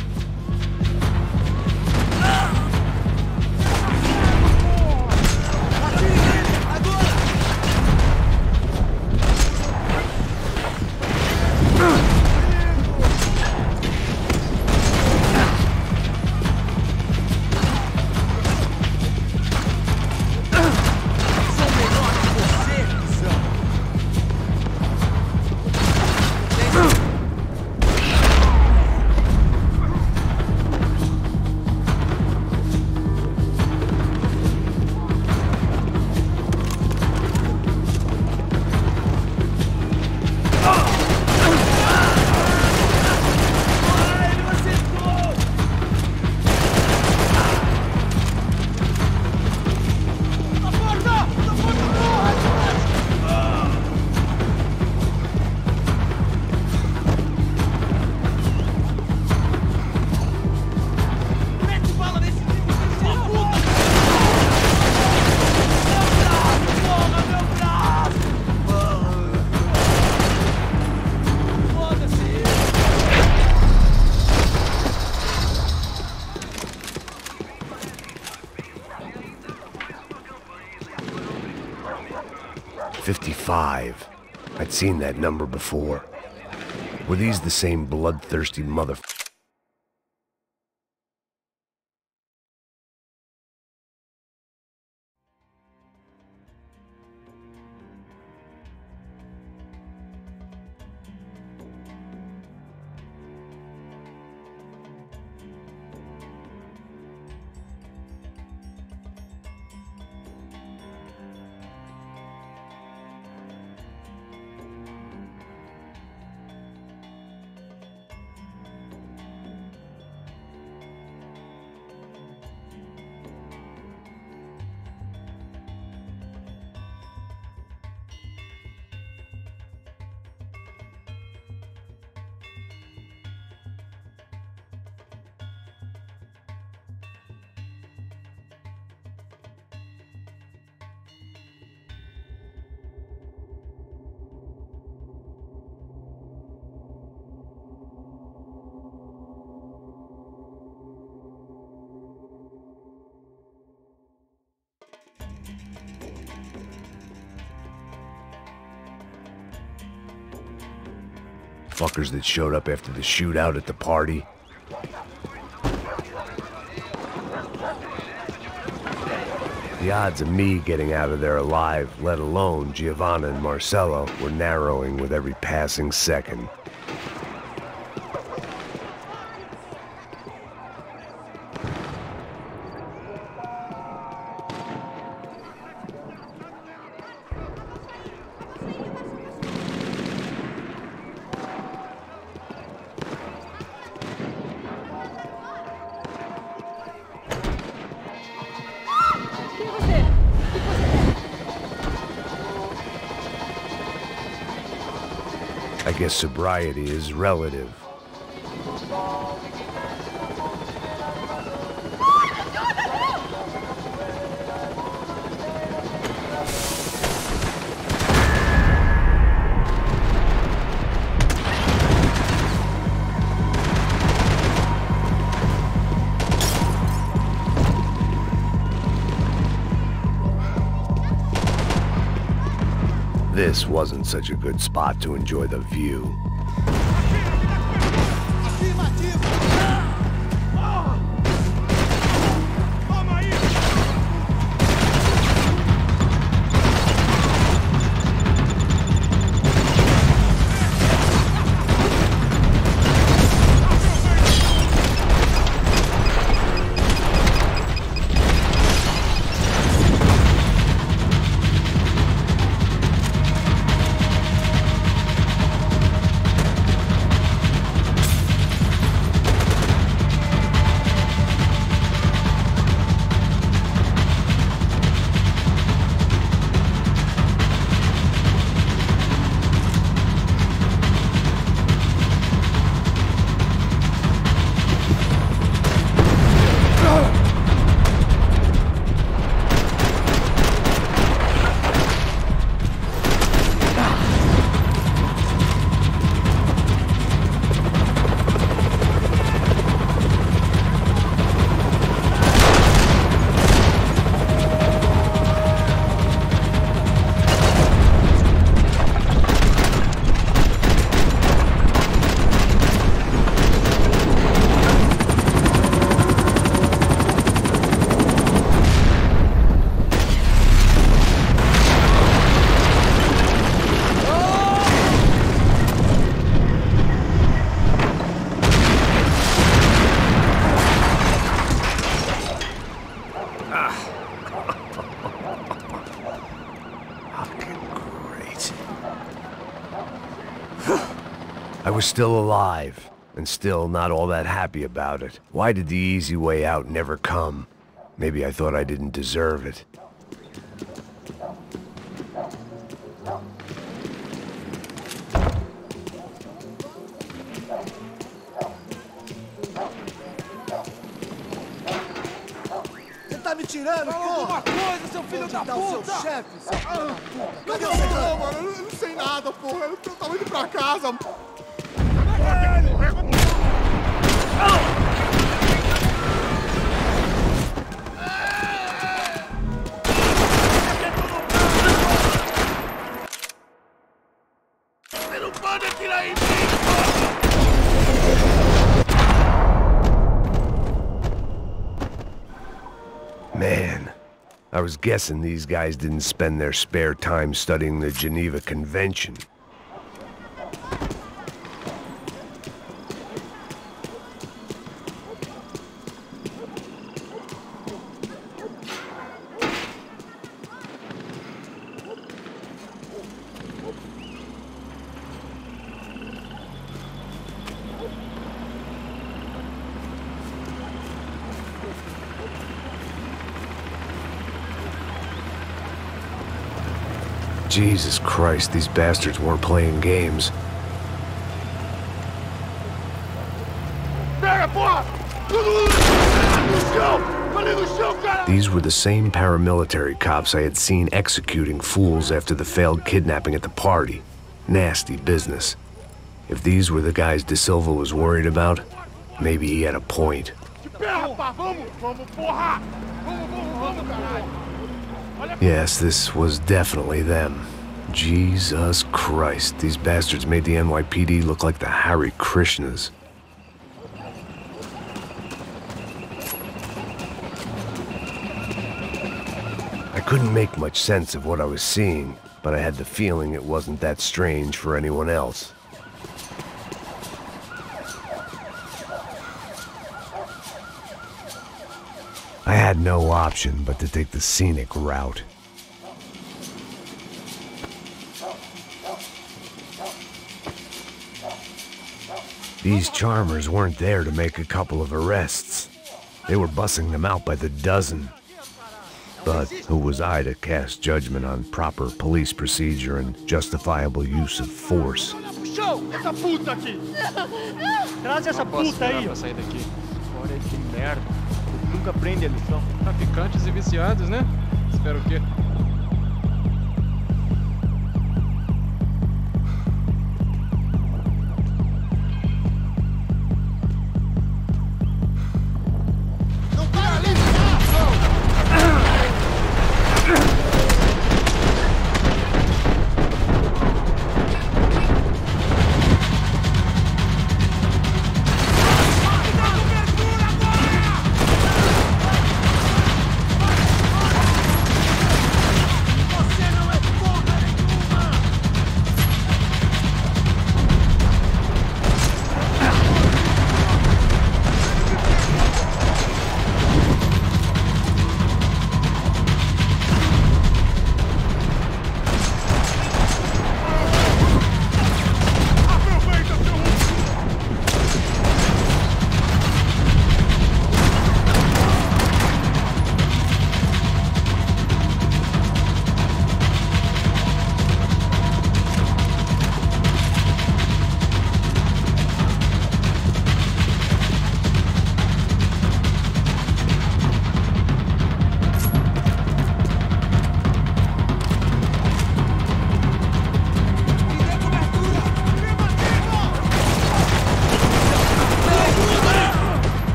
"55. I'd seen that number before. Were these the same bloodthirsty motherfuckers? Fuckers that showed up after the shootout at the party. The odds of me getting out of there alive, let alone Giovanna and Marcello, were narrowing with every passing second. I guess sobriety is relative. This wasn't such a good spot to enjoy the view. I was still alive, and still not all that happy about it. Why did the easy way out never come? Maybe I thought I didn't deserve it. Tá me tirando, Fala alguma coisa, seu filho da puta! O seu chefe, seu filho da puta! Cadê o seu mano? Eu não sei nada, porra! Eu tava indo pra casa! Você não pode atirar em mim! Man, I was guessing these guys didn't spend their spare time studying the Geneva Convention. Jesus Christ, these bastards weren't playing games. These were the same paramilitary cops I had seen executing fools after the failed kidnapping at the party. Nasty business. If these were the guys De Silva was worried about, maybe he had a point. Yes, this was definitely them. Jesus Christ, these bastards made the NYPD look like the Hare Krishnas. I couldn't make much sense of what I was seeing, but I had the feeling it wasn't that strange for anyone else. I had no option but to take the scenic route. These charmers weren't there to make a couple of arrests. They were bussing them out by the dozen. But who was I to cast judgment on proper police procedure and justifiable use of force? Essa puta aqui! Traz essa puta aí! Pra sair daqui. Olha que merda. Nunca prende a lição. Traficantes e viciados, né? Espero o quê?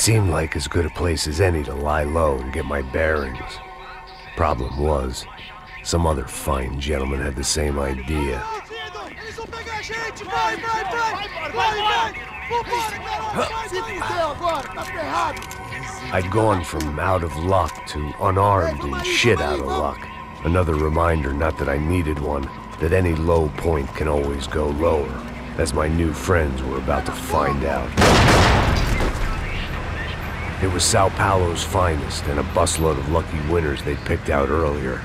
seemed like as good a place as any to lie low and get my bearings. Problem was, some other fine gentleman had the same idea. I'd gone from out of luck to unarmed and shit out of luck. Another reminder, not that I needed one, that any low point can always go lower, as my new friends were about to find out. It was Sao Paulo's finest and a busload of lucky winners they'd picked out earlier.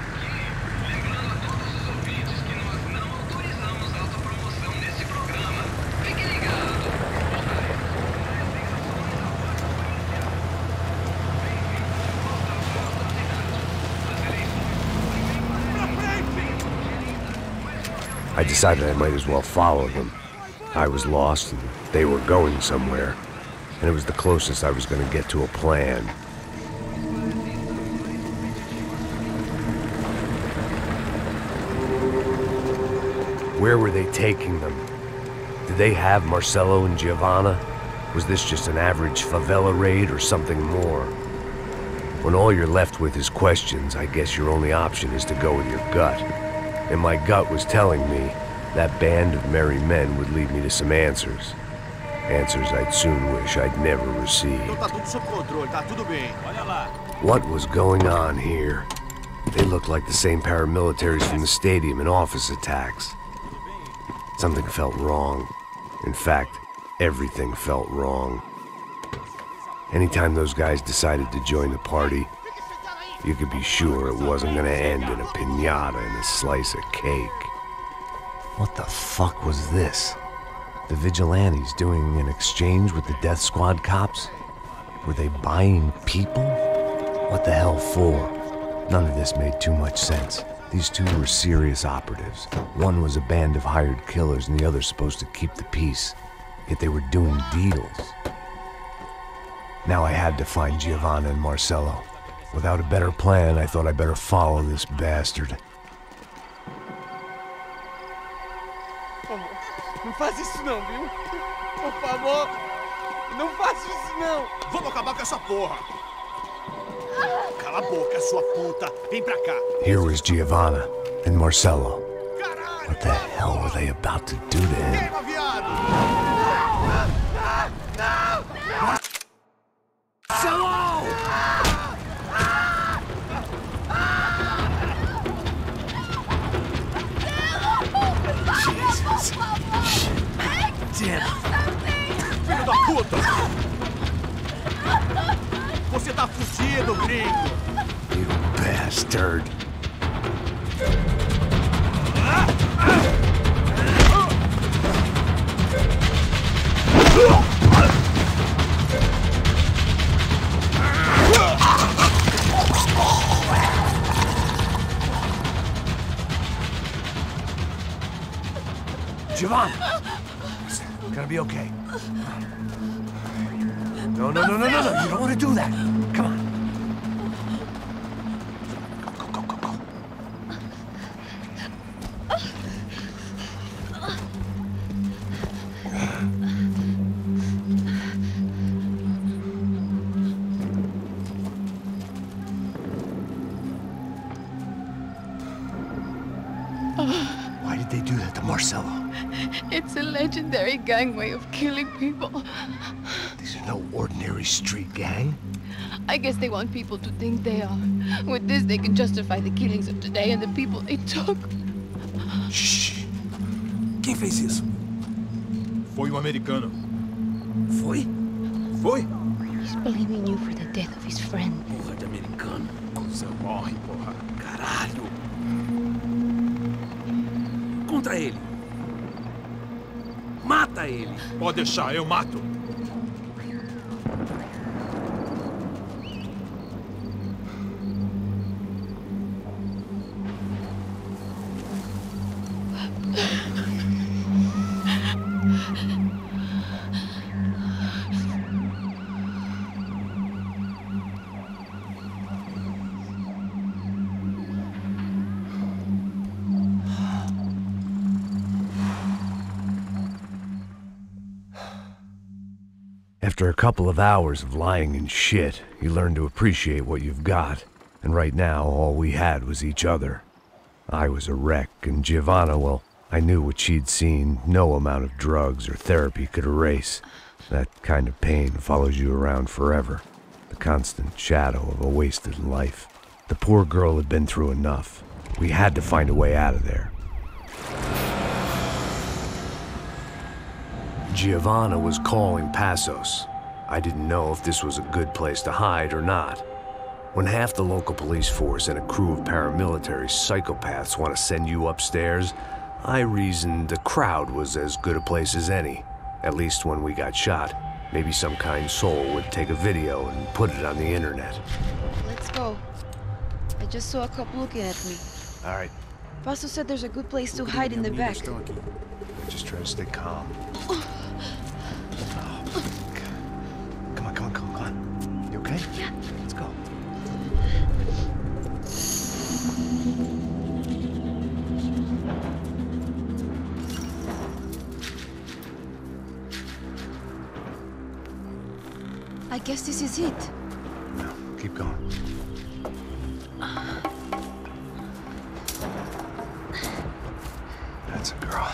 I decided I might as well follow them. I was lost and they were going somewhere, and it was the closest I was going to get to a plan. Where were they taking them? Did they have Marcelo and Giovanna? Was this just an average favela raid or something more? When all you're left with is questions, I guess your only option is to go with your gut. And my gut was telling me that band of merry men would lead me to some answers. Answers I'd soon wish I'd never received. What was going on here? They looked like the same paramilitaries from the stadium in office attacks. Something felt wrong. In fact, everything felt wrong. Anytime those guys decided to join the party, you could be sure it wasn't gonna end in a piñata and a slice of cake. What the fuck was this? The vigilantes doing an exchange with the death squad cops? Were they buying people? What the hell for? None of this made too much sense. These two were serious operatives. One was a band of hired killers and the other supposed to keep the peace. Yet they were doing deals. Now I had to find Giovanna and Marcelo. Without a better plan, I thought I better follow this bastard. Não faz isso não, viu? Por favor, não faz isso não. Vamos acabar com essa porra. Cala a boca, sua puta. Vem pra cá. Here was Giovanna and Marcelo. What the hell were they about to do to him? Filho da puta! Você tá fudido, gringo! You bastard! Giovanna! Gonna be okay. No, no, no, no, no, no. You don't want to do that. Come on. Go, go, go, go. Why did they do that to Marcelo? It's a legendary gang way of killing people. These are no ordinary street gang. I guess they want people to think they are. With this, they can justify the killings of today and the people they took. Shh. Quem fez isso? Foi um americano. Foi? Foi? He's blaming you for the death of his friend. Porra de americano. Você morre, porra. Caralho. Contra ele. Mata ele! Pode deixar, eu mato! After a couple of hours of lying in shit, you learn to appreciate what you've got. And right now, all we had was each other. I was a wreck, and Giovanna, well, I knew what she'd seen no amount of drugs or therapy could erase. That kind of pain follows you around forever. The constant shadow of a wasted life. The poor girl had been through enough. We had to find a way out of there. Giovanna was calling Passos. I didn't know if this was a good place to hide or not. When half the local police force and a crew of paramilitary psychopaths want to send you upstairs, I reasoned the crowd was as good a place as any. At least when we got shot, maybe some kind soul would take a video and put it on the internet. Let's go. I just saw a cop looking at me. All right. Passos said there's a good place to hide in the back. Just try to stay calm. Come on. You okay? Yeah. Let's go. I guess this is it. No, keep going. That's a girl.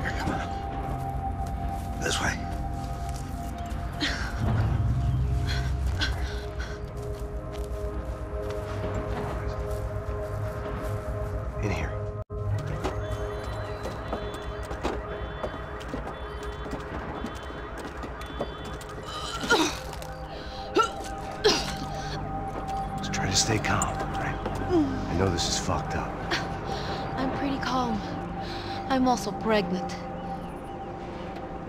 Here, come on. This way. In here. Just try to stay calm, right? I know this is fucked up. I'm pretty calm. I'm also pregnant.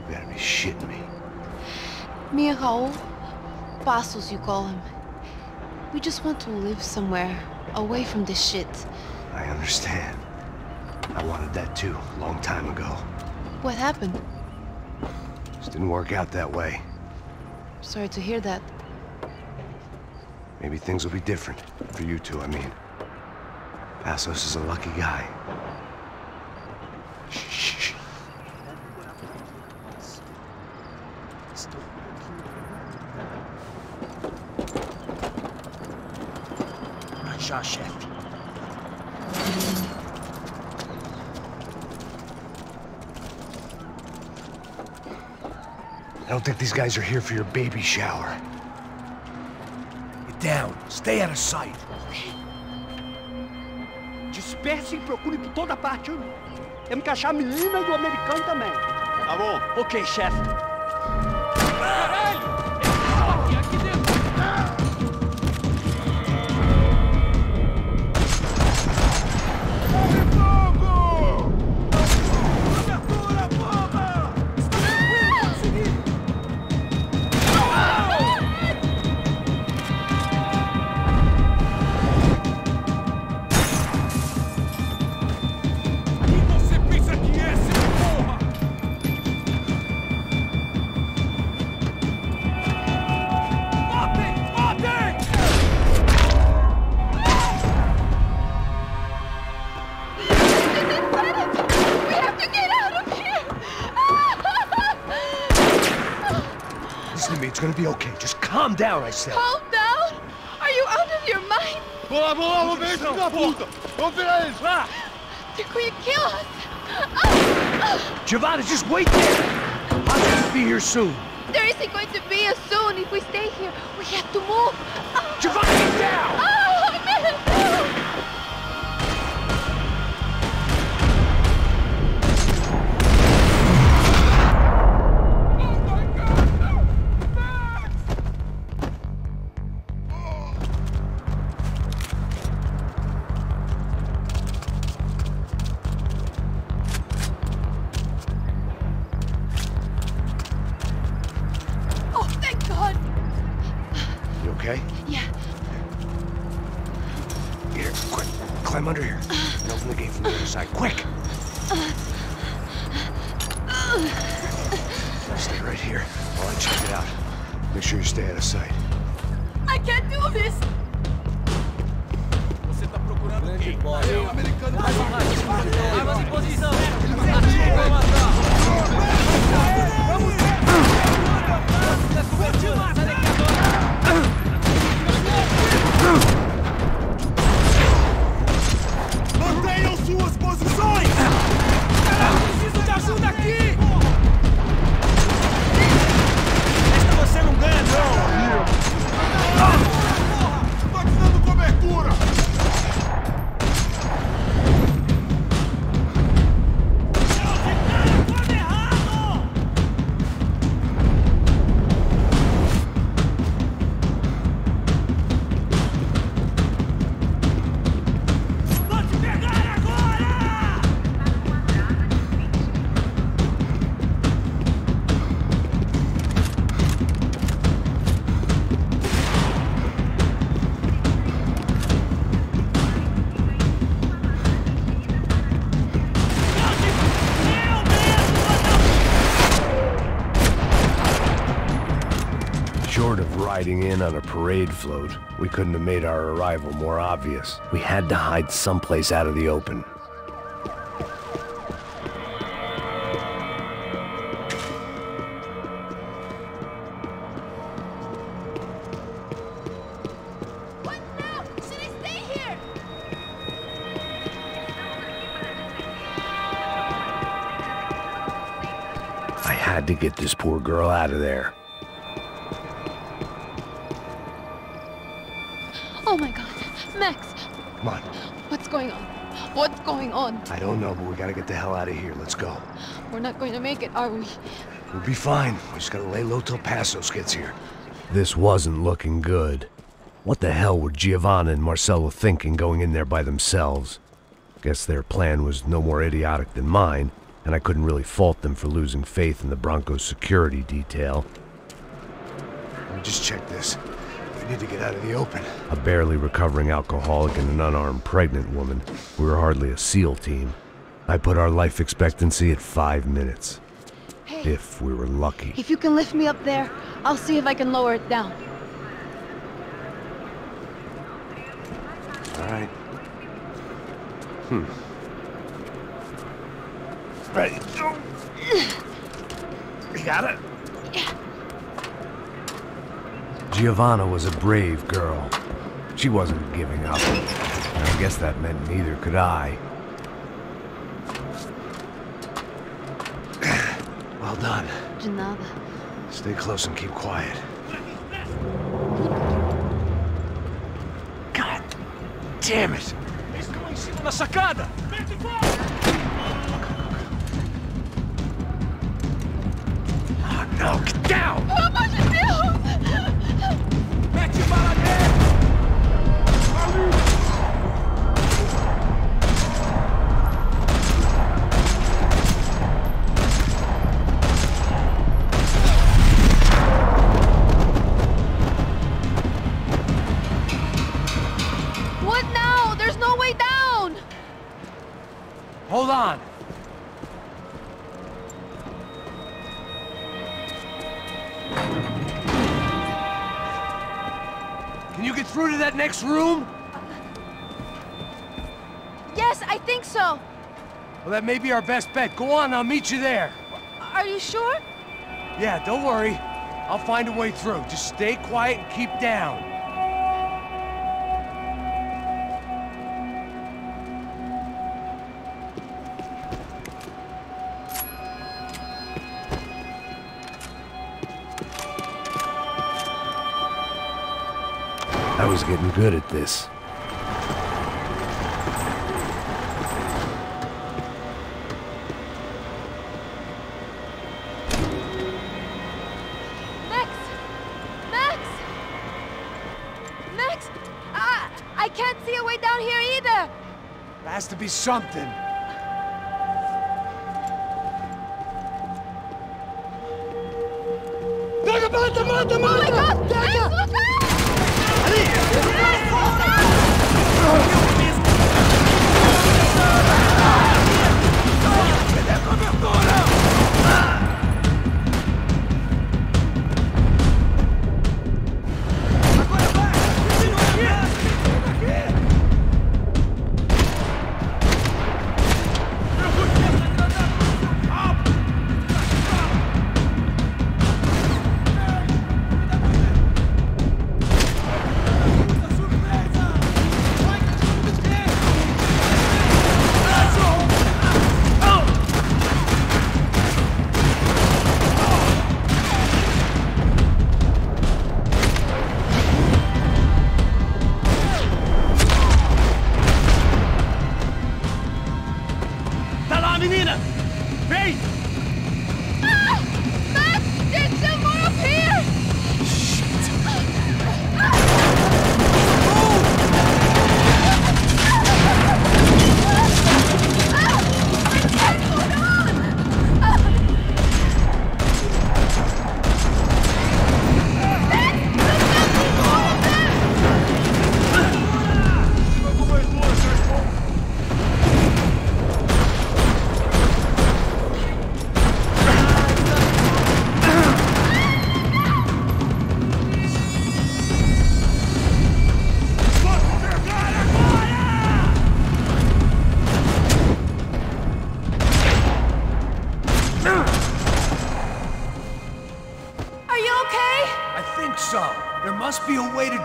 You gotta be shitting me. Me and Raul, Passos you call him. We just want to live somewhere, away from this shit. I understand. I wanted that too, a long time ago. What happened? Just didn't work out that way. Sorry to hear that. Maybe things will be different. For you two, I mean. Passos is a lucky guy. Shh. Right shot, chef. I don't think these guys are here for your baby shower. Get down. Stay out of sight. Disperse e procure por toda parte. Temos que achar a menina do americano também. Tá bom. Ok, chefe. Caralho! Aqui dentro! It's gonna be okay. Just calm down, I said. Calm down? Are you out of your mind? Vamos ver esse filho da puta! Vamos virar eles, lá! They're going to kill us! Giovanna, just wait there! I'll just be here soon. There isn't going to be a soon if we stay here. We have to move. Giovanna, get down! Oh, no! Okay? Yeah. Here, quick. Climb under here. And open the gate from the other side. Quick! Stay right here while I check it out. Make sure you stay out of sight. I can't do this! Você tá procurando Grande bola. O americano vai Armas em posição. Vamos ver! Mantenham suas posições! Preciso de ajuda aqui! Esta você não ganha, não! Tô te dando cobertura! Short of riding in on a parade float, we couldn't have made our arrival more obvious. We had to hide someplace out of the open. What now? Should I stay here? I had to get this poor girl out of there. Oh my God. Max, Come on. what's going on? What's going on? I don't know, but we gotta get the hell out of here. Let's go. We're not going to make it, are we? We'll be fine. We just gotta lay low till Passos gets here. This wasn't looking good. What the hell were Giovanna and Marcello thinking going in there by themselves? Guess their plan was no more idiotic than mine, and I couldn't really fault them for losing faith in the Broncos security detail. Let me just check this. We need to get out of the open. A barely recovering alcoholic and an unarmed pregnant woman. We were hardly a SEAL team. I put our life expectancy at 5 minutes. Hey. If we were lucky. If you can lift me up there, I'll see if I can lower it down. All right. Ready. You got it? Yeah. Giovanna was a brave girl. She wasn't giving up. And I guess that meant neither could I. Well done. De nada. Stay close and keep quiet. God damn it! Eles estão em cima da sacada! Oh, no, get down! Pelo amor de Deus! Mete bala nele! What now? There's no way down! Hold on. Can you get through to that next room? Yes, I think so. Well, that may be our best bet. Go on, I'll meet you there. Are you sure? Yeah, don't worry. I'll find a way through. Just stay quiet and keep down. I was getting good at this. Max! Max! Max! I can't see a way down here either! There has to be something. Mata, mata, mata! Oh my God! Max, look Payne! Ah! Max! There's still more up here!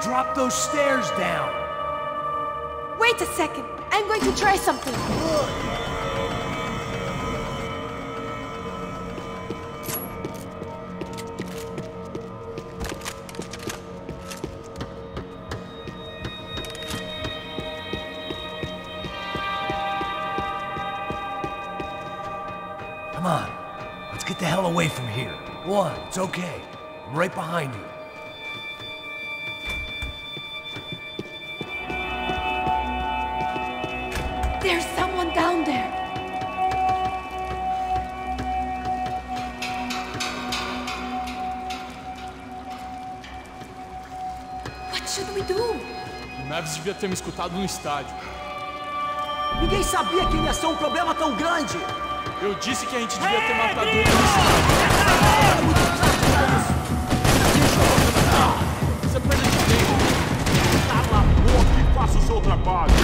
Drop those stairs down. Wait a second. I'm going to try something. Come on. Let's get the hell away from here. One, it's okay. I'm right behind you. There's someone down there. What should we do? O Mavis devia ter me escutado no estádio. Ninguém sabia que ia ser um problema tão grande. Eu disse que a gente devia ter matado ele no estádio. Você perde de tempo. Cala a boca e faça o seu trabalho.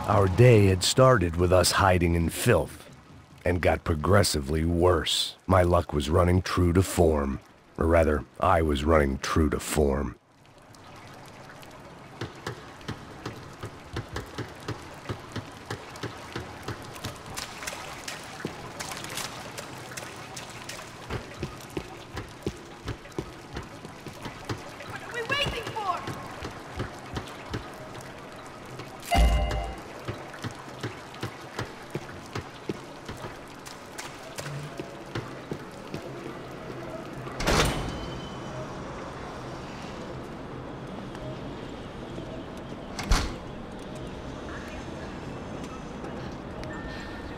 Our day had started with us hiding in filth, and got progressively worse. My luck was running true to form. Or rather, I was running true to form.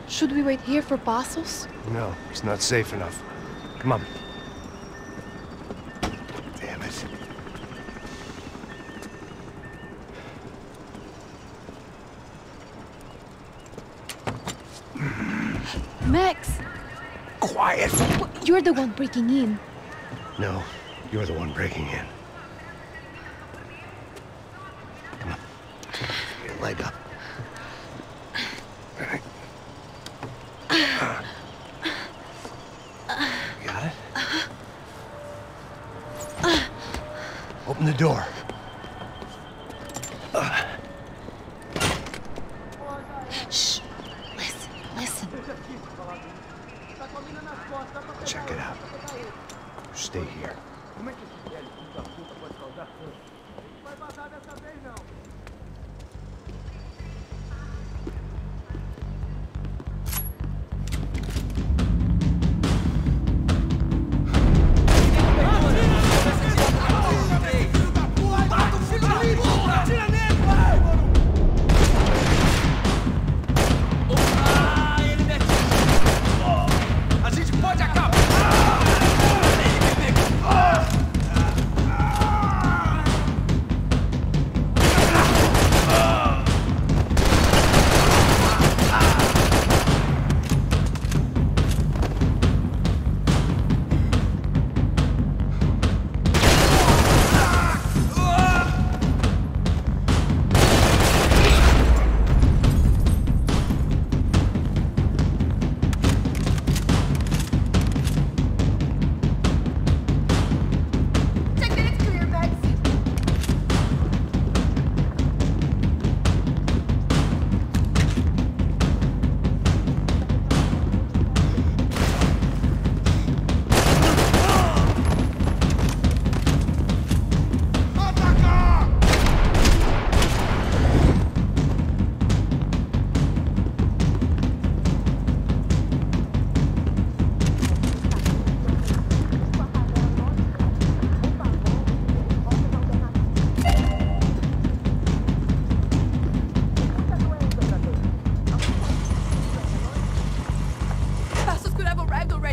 Should we wait here for Passos? No, it's not safe enough. Come on. Damn it. Max! Quiet! You're the one breaking in. No, you're the one breaking in. Come on. Get your leg up. Got it? Open the door. Shh. Listen. Check it out. Stay here.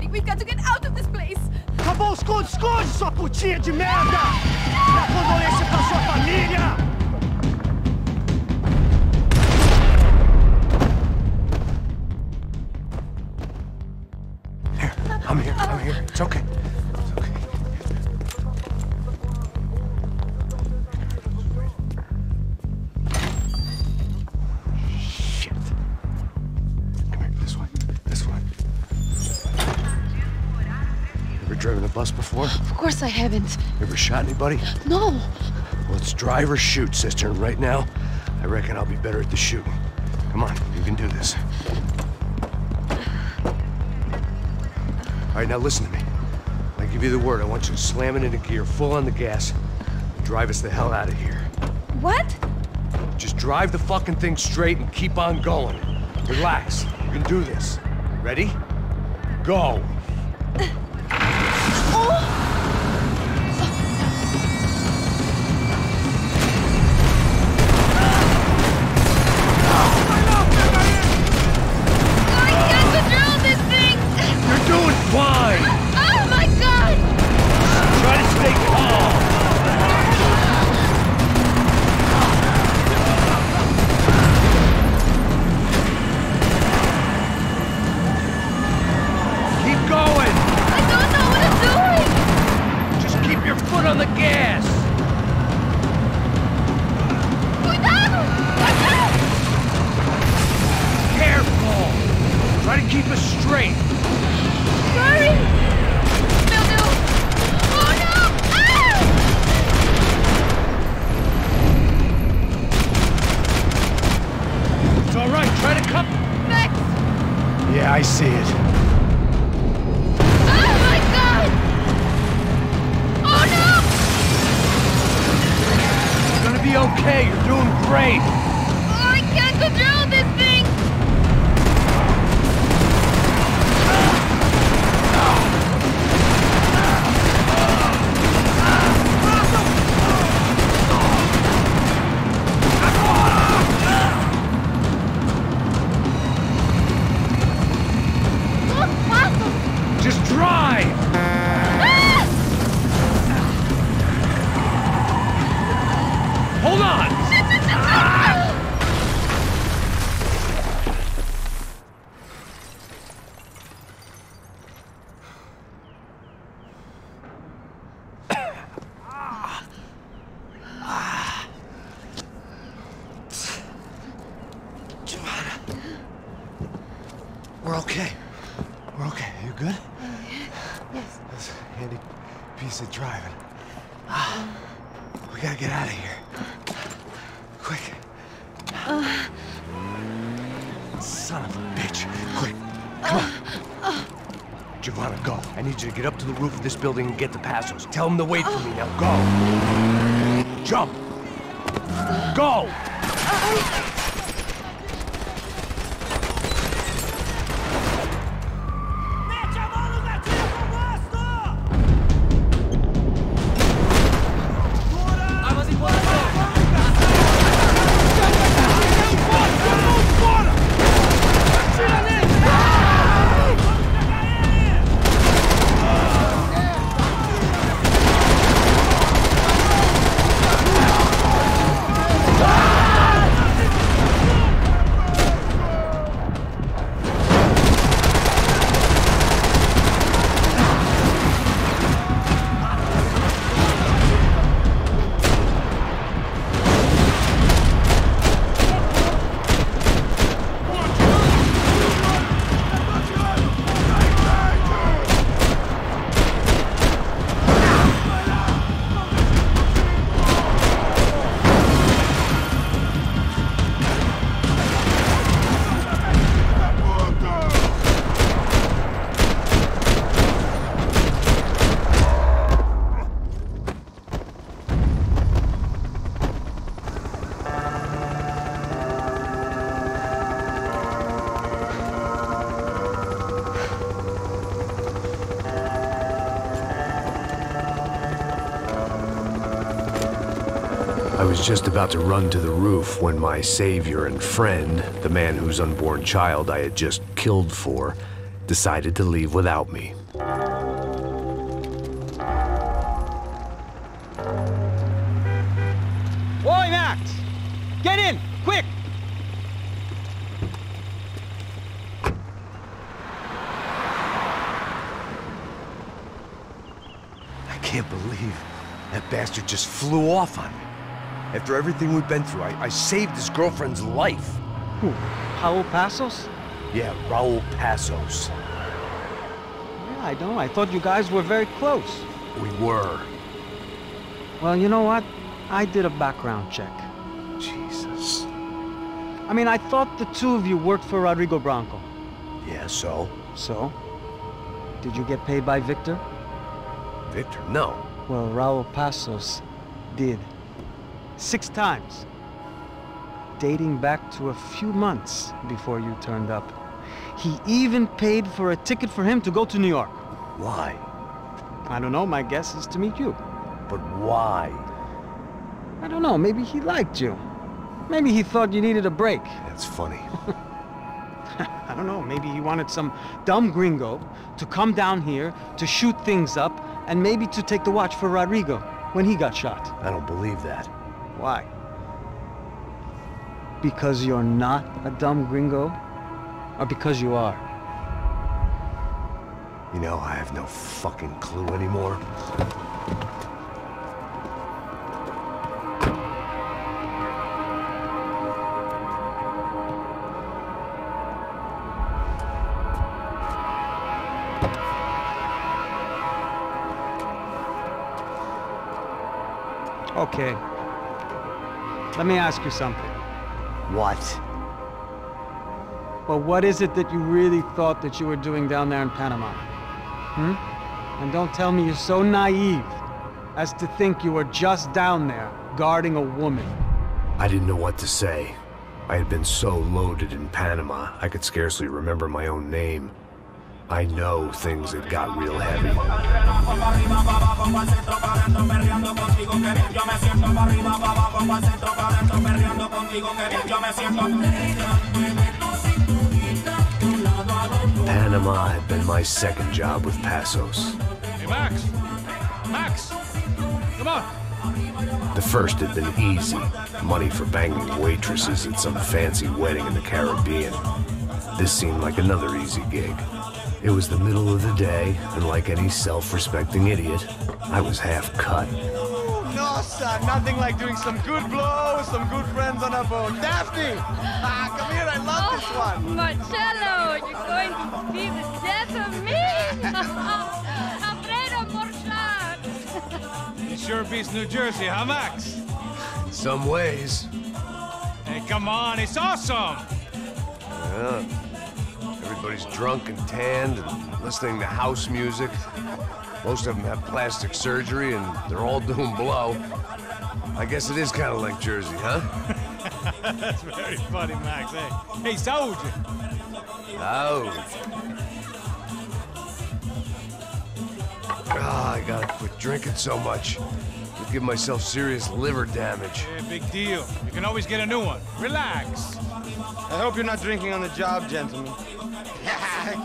happening. We've got to get out of this place. Acabou, esconde, esconde, sua putinha de merda! Minha condolência pra sua família! I'm here. It's okay. Shit. Come here, this way. Ever driven a bus before? Of course I haven't. Ever shot anybody? No. Well, it's drive or shoot, sister, and right now, I reckon I'll be better at the shooting. Come on, you can do this. All right, now listen to me. When I give you the word, I want you to slam it into gear, full on the gas, and drive us the hell out of here. What? Just drive the fucking thing straight and keep on going. Relax. You can do this. Ready? Go. Fine! Oh my God! Try to stay calm. Keep going! I don't know what I'm doing! Just keep your foot on the gas! Cuidado! Careful! Try to keep us straight. Hurry! Meu Deus! Oh no! Ah! It's all right. Try to come. Max! Yeah, I see it. Oh my God! Oh no! It's gonna be okay. You're doing great. Oh, I can't control this thing! Just drive! Hold on! We're okay. We're okay. You good? Yes. That's a handy piece of driving. We gotta get out of here. Quick. Son of a bitch. Quick. Come on. Giovanna, go. I need you to get up to the roof of this building and get the Passos. Tell them to wait for me. Now go. Jump. Go. I was just about to run to the roof when my savior and friend, the man whose unborn child I had just killed for, decided to leave without me. Get in! Quick! I can't believe that bastard just flew off on me. After everything we've been through, I saved his girlfriend's life. Who? Raul Passos? Yeah, Raul Passos. Yeah, I know. I thought you guys were very close. We were. Well, you know what? I did a background check. Jesus. I mean, I thought the two of you worked for Rodrigo Branco. Yeah, so? So? Did you get paid by Victor? Victor? No. Well, Raul Passos did. 6 times. Dating back to a few months before you turned up. He even paid for a ticket for him to go to New York. Why? I don't know. My guess is to meet you. But why? I don't know. Maybe he liked you. Maybe he thought you needed a break. That's funny. I don't know. Maybe he wanted some dumb gringo to come down here to shoot things up and maybe to take the watch for Rodrigo when he got shot. I don't believe that. Why? Because you're not a dumb gringo? Or because you are? You know, I have no fucking clue anymore. Okay. Let me ask you something. What? Well, what is it that you really thought that you were doing down there in Panama? And don't tell me you're so naive as to think you were just down there guarding a woman. I didn't know what to say. I had been so loaded in Panama, I could scarcely remember my own name. I know things had got real heavy. Panama had been my second job with Passos. Hey, Max! Max! Come on! The first had been easy. Money for banging waitresses at some fancy wedding in the Caribbean. This seemed like another easy gig. It was the middle of the day, and like any self-respecting idiot, I was half cut. No, son, nothing like doing some good blow with some good friends on a boat. Daphne! Come here, I love this one. Marcello, you're going to be the death of me. Alfredo Morchat. It sure beats New Jersey, huh, Max? In some ways. Hey, come on, it's awesome! Yeah. Everybody's drunk and tanned and listening to house music. Most of them have plastic surgery and they're all doing blow. I guess it is kind of like Jersey, huh? That's very funny, Max. Hey, Saúde! Saúde. I gotta quit drinking so much. I'll give myself serious liver damage. Yeah, big deal. You can always get a new one. Relax. I hope you're not drinking on the job, gentlemen.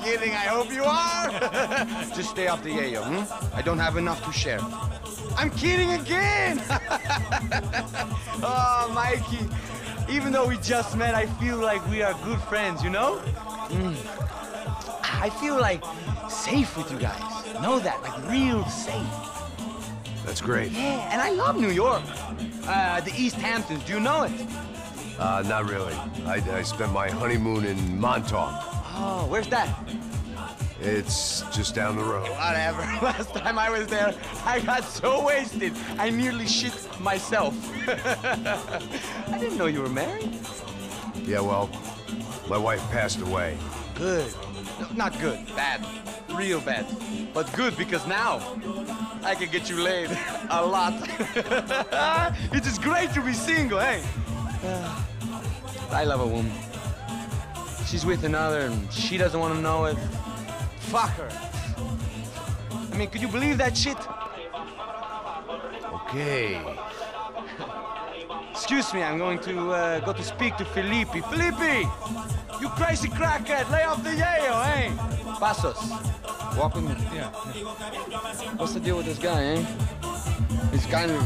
Kidding, I hope you are. Just stay off the yayo, I don't have enough to share. I'm kidding again! Oh, Mikey, even though we just met, I feel like we are good friends, you know? I feel like safe with you guys. Know that, like real safe. That's great. Yeah, and I love New York. The East Hamptons, do you know it? Not really. I spent my honeymoon in Montauk. Oh, where's that? It's just down the road. Whatever. Last time I was there, I got so wasted, I nearly shit myself. I didn't know you were married. Yeah, well, my wife passed away. Good. No, not good. Bad. Real bad. But good because now I can get you laid a lot. It is great to be single, hey? I love a woman. She's with another and she doesn't want to know it. Fuck her. I mean, could you believe that shit? Okay. Excuse me, I'm going to go to speak to Felipe. Felipe! You crazy crackhead, lay off the yayo, eh? Passos, walk with me. Yeah. What's the deal with this guy, eh? He's kind of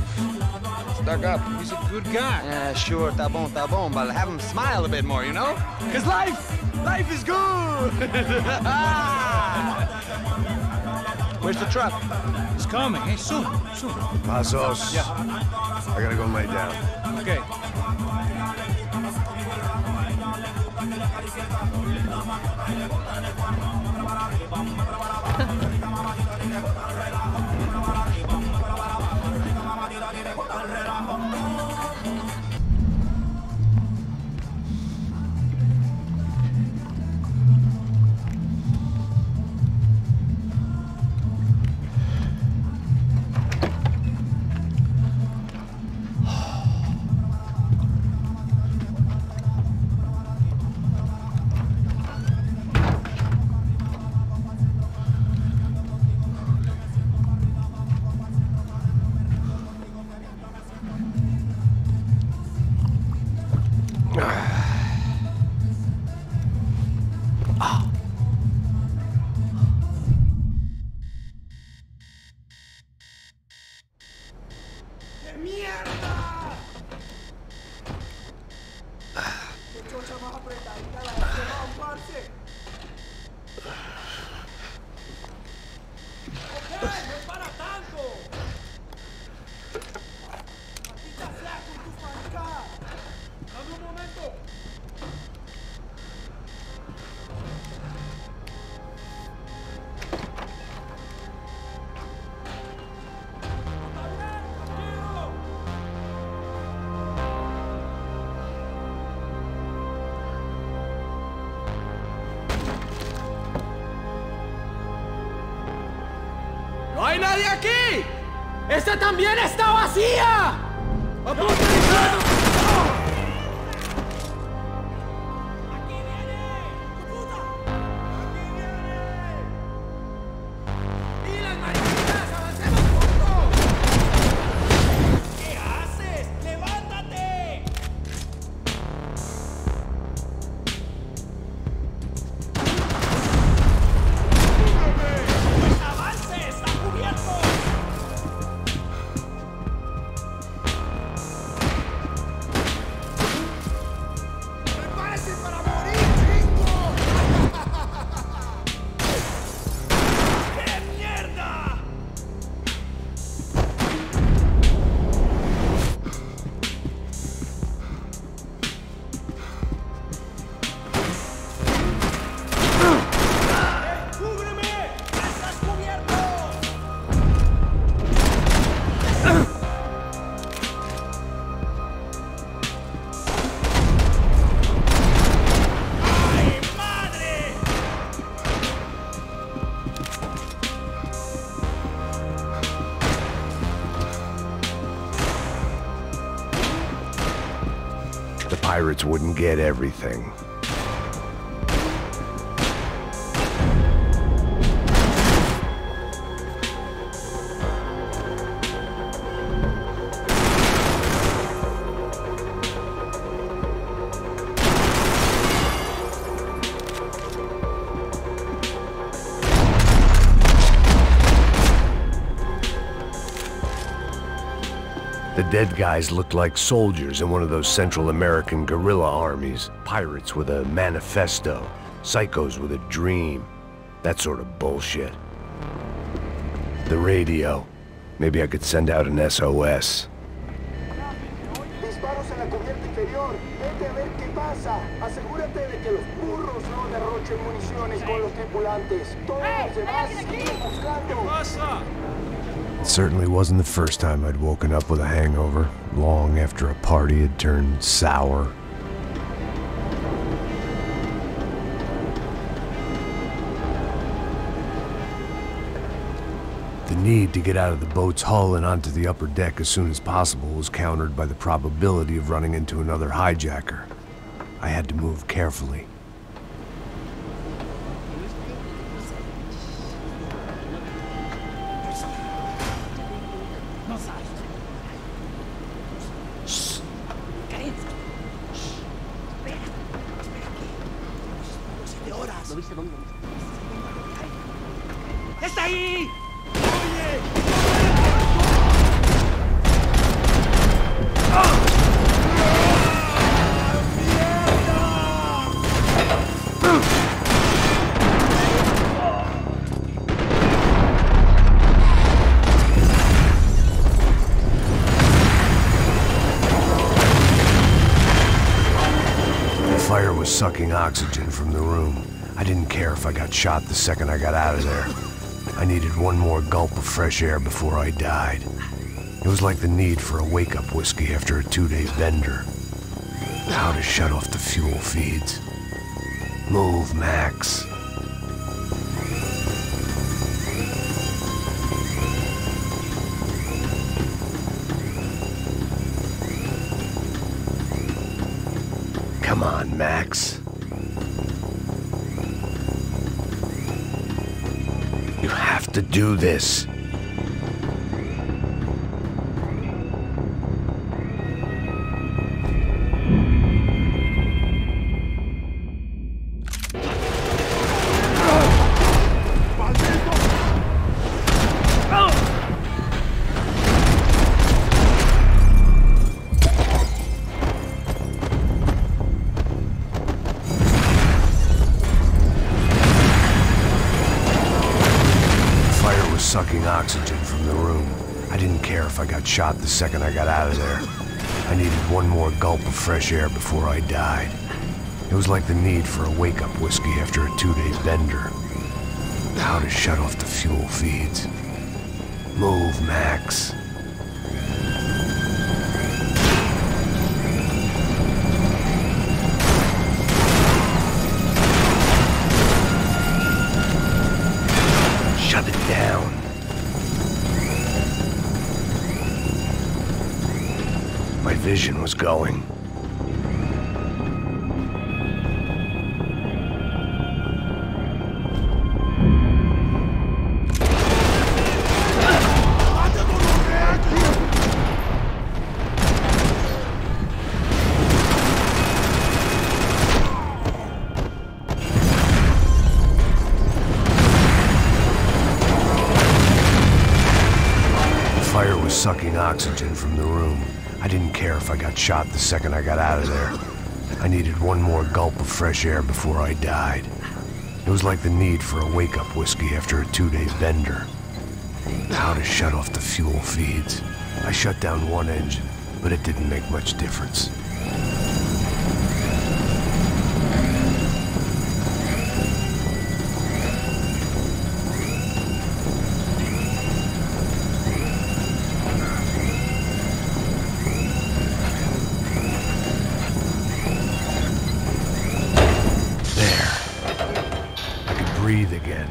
stuck up. He's a good guy. Yeah, sure, tá bom, but have him smile a bit more, you know? Cause life is good! Where's the truck? It's coming, hey, soon. Pasos. Yeah. I gotta go lay down. Okay. ¡No hay nadie aquí! ¡Esta también está vacía! The pirates wouldn't get everything. The dead guys looked like soldiers in one of those Central American guerrilla armies. Pirates with a manifesto. Psychos with a dream. That sort of bullshit. The radio. Maybe I could send out an SOS. Disparos en la cubierta inferior. Vete a ver qué pasa. Asegúrate de que los burros no derrochen municiones con los tripulantes. Todos los demás siguen buscando. It certainly wasn't the first time I'd woken up with a hangover, long after a party had turned sour. The need to get out of the boat's hull and onto the upper deck as soon as possible was countered by the probability of running into another hijacker. I had to move carefully. ¡Está ahí! was sucking oxygen from the room. I didn't care if I got shot the second I got out of there. I needed one more gulp of fresh air before I died. It was like the need for a wake-up whiskey after a 2-day bender. How to shut off the fuel feeds. Move, Max. Come on, Max. You have to do this. Sucking oxygen from the room. I didn't care if I got shot the second I got out of there. I needed one more gulp of fresh air before I died. It was like the need for a wake-up whiskey after a 2-day bender. How to shut off the fuel feeds. Move, Max. Shut it down. My vision was going. Fire was sucking oxygen from the room. I didn't care if I got shot the second I got out of there. I needed one more gulp of fresh air before I died. It was like the need for a wake-up whiskey after a 2-day bender. How to shut off the fuel feeds. I shut down one engine, but it didn't make much difference. Breathe again.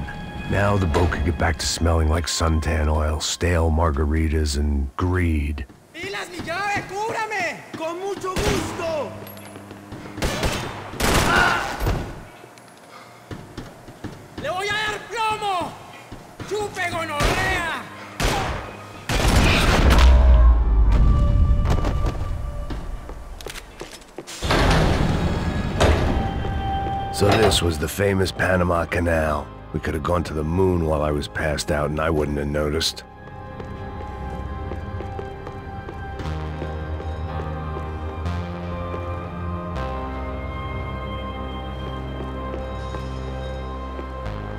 Now the boat could get back to smelling like suntan oil, stale margaritas, and greed. ¡Pilas, mi llave! ¡Cúbrame! ¡Con mucho gusto! ¡Le voy a dar plomo! ¡Chupe gonorrea! So this was the famous Panama Canal. We could have gone to the moon while I was passed out and I wouldn't have noticed.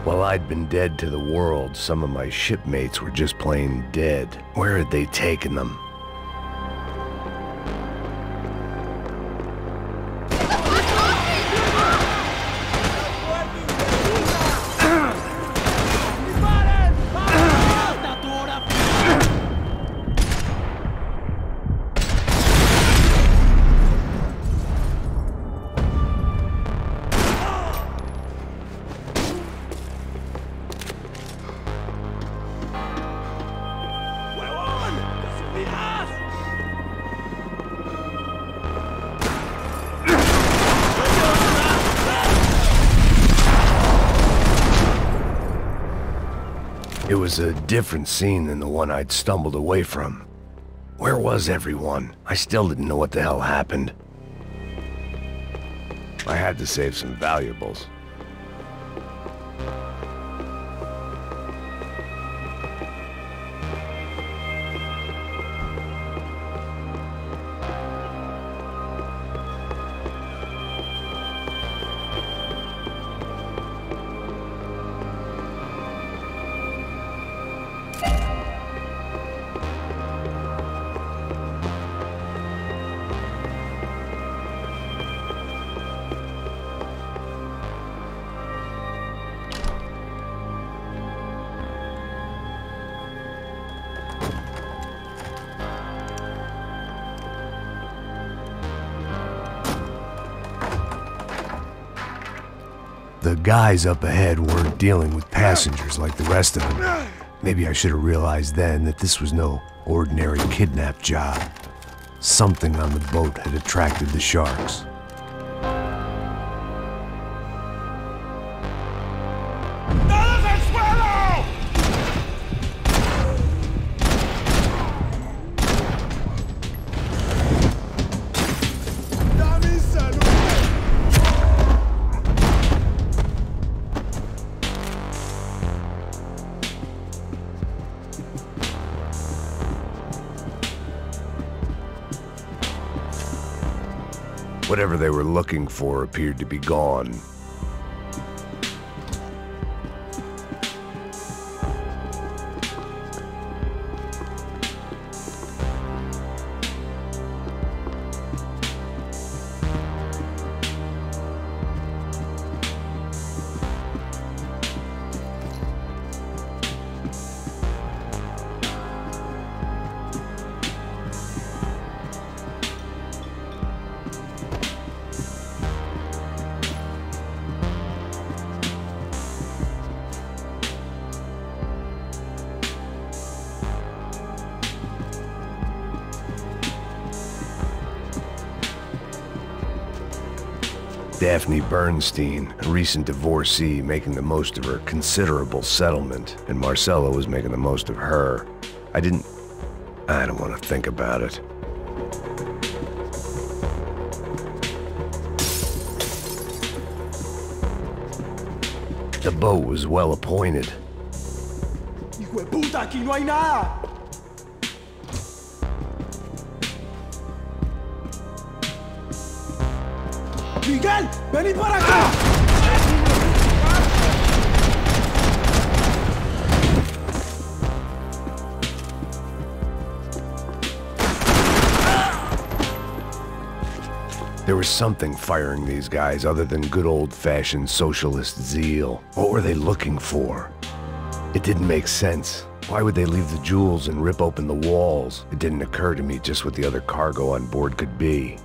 While I'd been dead to the world, some of my shipmates were just plain dead. Where had they taken them? It was a different scene than the one I'd stumbled away from. Where was everyone? I still didn't know what the hell happened. I had to save some valuables. The guys up ahead weren't dealing with passengers like the rest of them. Maybe I should have realized then that this was no ordinary kidnap job. Something on the boat had attracted the sharks. Whatever they were looking for appeared to be gone. Daphne Bernstein, a recent divorcee, making the most of her considerable settlement, and Marcella was making the most of her. I don't want to think about it. The boat was well appointed. Hijo de puta, aquí no hay nada. Miguel, vení para acá. There was something firing these guys other than good old-fashioned socialist zeal. What were they looking for? It didn't make sense. Why would they leave the jewels and rip open the walls? It didn't occur to me just what the other cargo on board could be.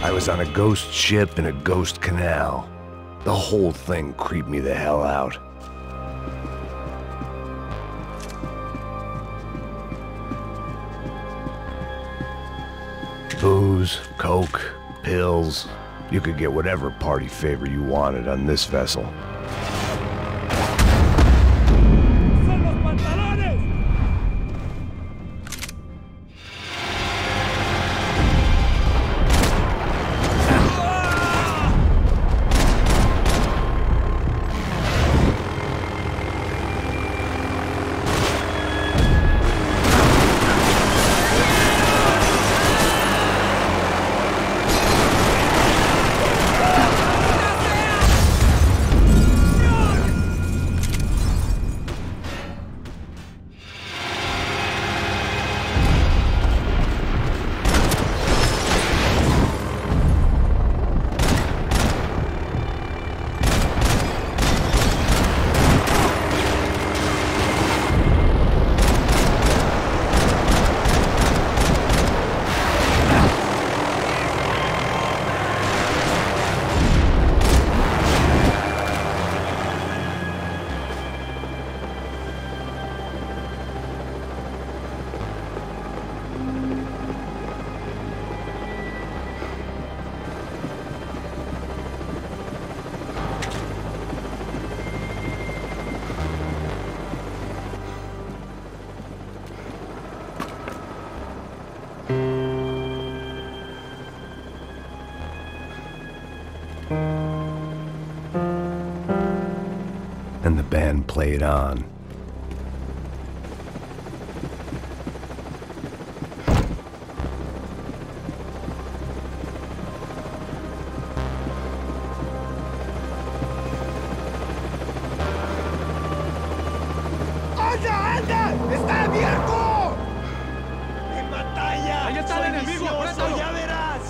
I was on a ghost ship in a ghost canal. The whole thing creeped me the hell out. Booze, coke, pills. You could get whatever party favor you wanted on this vessel. and the band played on. ¡Anda! ¡Está abierto! ¡En batalla! ¡Ahí está el enemigo! ¡Apréndalo! ¡Ya verás!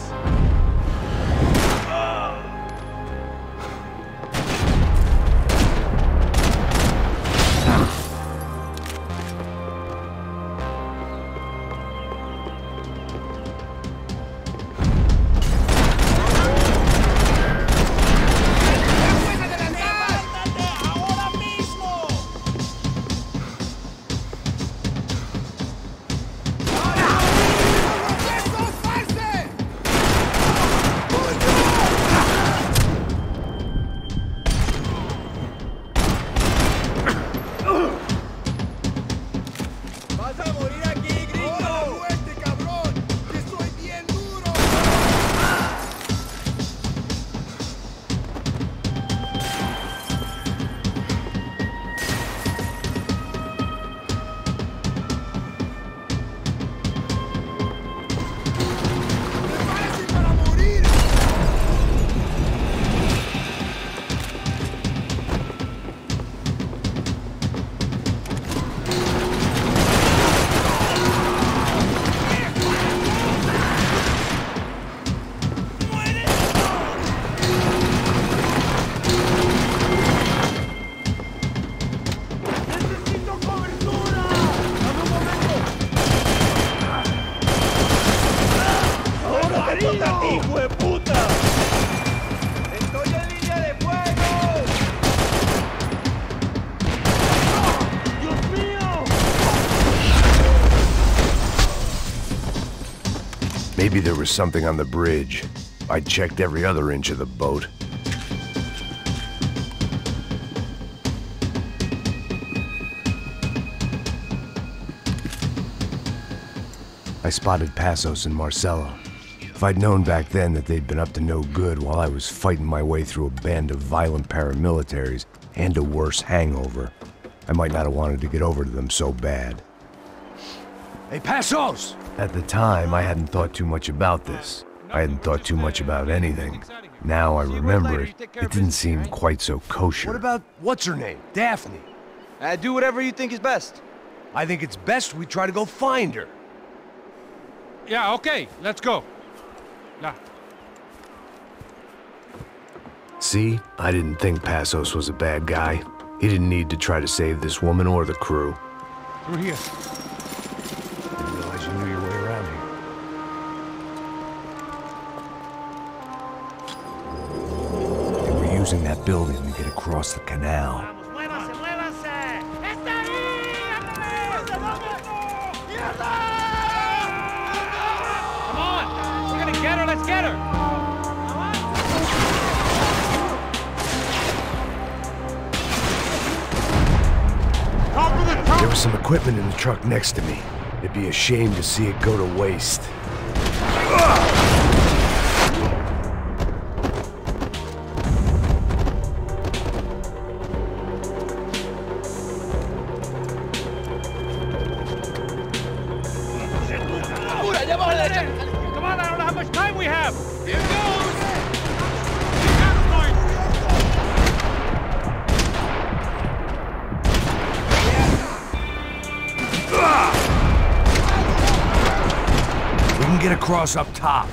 ¡Hijo de puta! ¡Estoy en línea de fuego! ¡Dios mío! Maybe there was something on the bridge. I checked every other inch of the boat. I spotted Passos and Marcelo. If I'd known back then that they'd been up to no good while I was fighting my way through a band of violent paramilitaries and a worse hangover, I might not have wanted to get over to them so bad. Hey, Passos! At the time, I hadn't thought too much about this. I hadn't thought too much about anything. Now I remember it, it didn't seem quite so kosher. What about, what's her name? Daphne? Do whatever you think is best. I think it's best we try to go find her. Yeah, okay, let's go. Nah. See? I didn't think Passos was a bad guy. He didn't need to try to save this woman or the crew. Through here. Didn't realize you knew your way around here. They were using that building to get across the canal. Get her, let's get her! There was some equipment in the truck next to me. It'd be a shame to see it go to waste. Come on, I don't know how much time we have! Here goes! We can get across up top.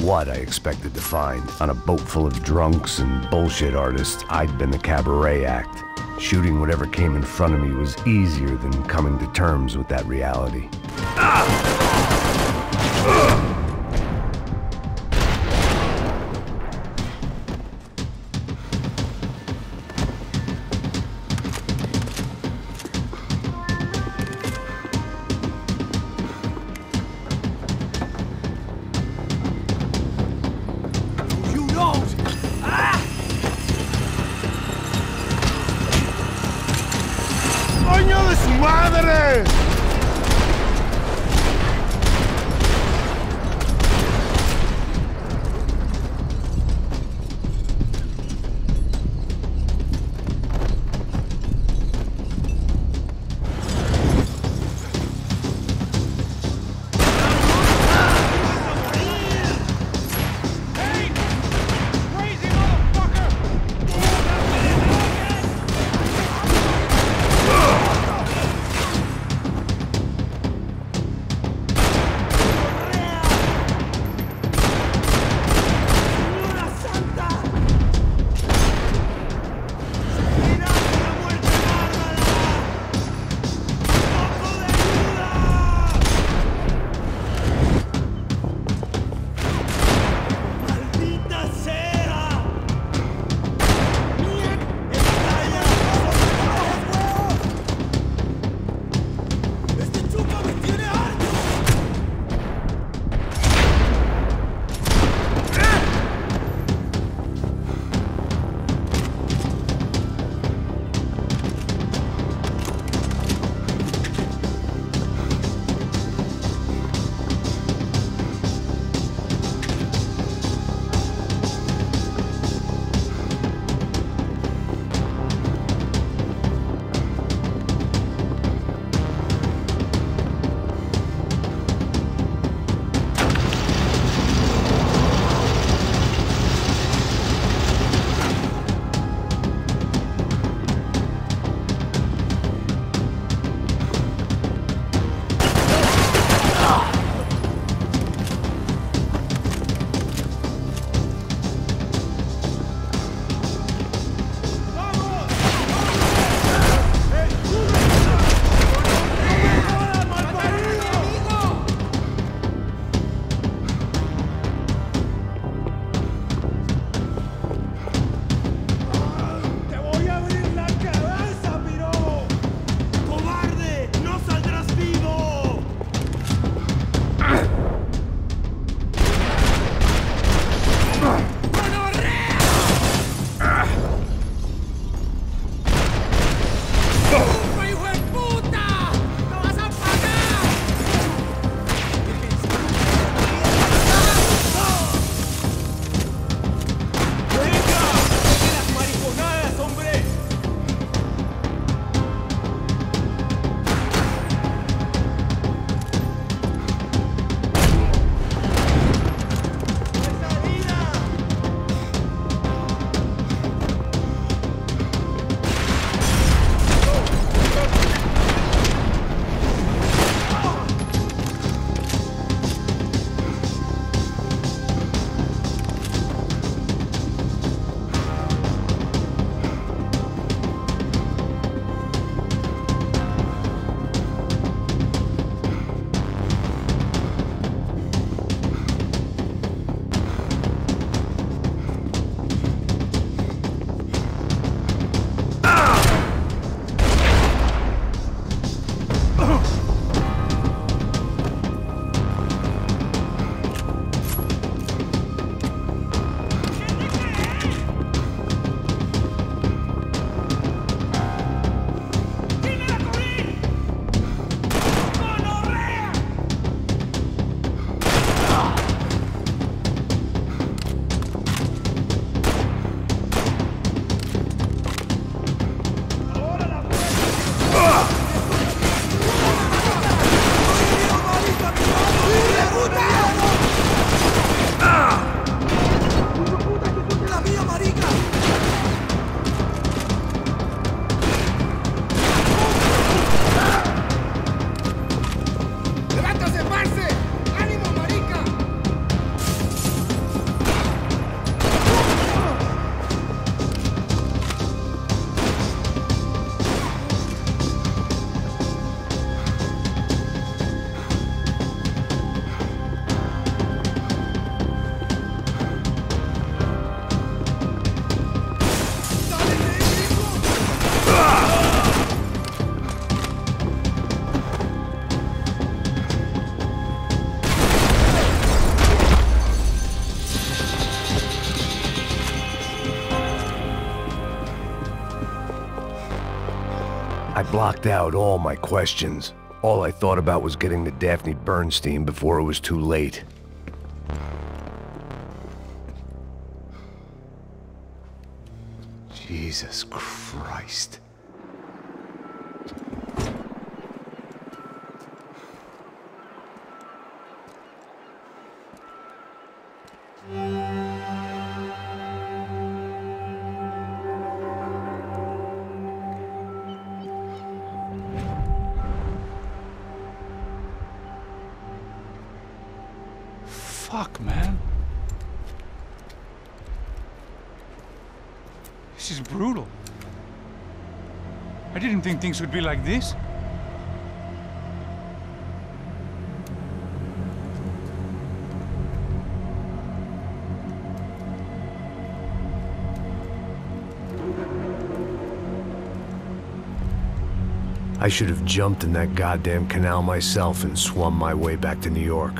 what I expected to find. On a boat full of drunks and bullshit artists, I'd been the cabaret act. Shooting whatever came in front of me was easier than coming to terms with that reality. ¡Coño de su madre! I blocked out all my questions. All I thought about was getting to Daphne Bernstein before it was too late. Jesus Christ. Fuck, man. This is brutal. I didn't think things would be like this. I should have jumped in that goddamn canal myself and swum my way back to New York.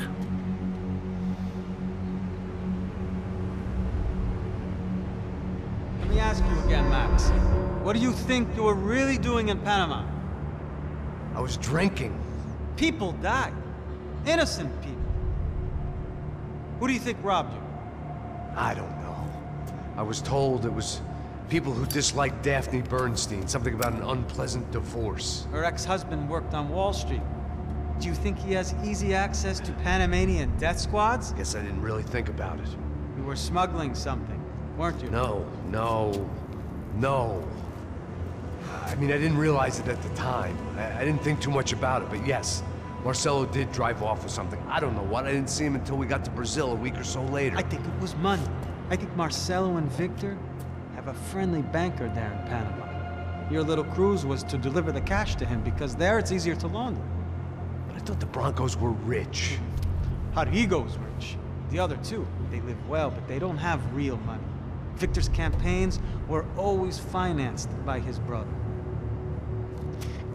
Let me ask you again, Max. What do you think you were really doing in Panama? I was drinking. People died. Innocent people. Who do you think robbed you? I don't know. I was told it was people who disliked Daphne Bernstein, something about an unpleasant divorce. Her ex-husband worked on Wall Street. Do you think he has easy access to Panamanian death squads? Guess I didn't really think about it. You were smuggling something, weren't you? No. I mean, I didn't realize it at the time. I didn't think too much about it, but yes, Marcelo did drive off with something. I don't know what. I didn't see him until we got to Brazil a week or so later. I think it was money. I think Marcelo and Victor have a friendly banker there in Panama. Your little cruise was to deliver the cash to him because there it's easier to launder. But I thought the Broncos were rich. Rodrigo's rich. The other two, they live well, but they don't have real money. Victor's campaigns were always financed by his brother.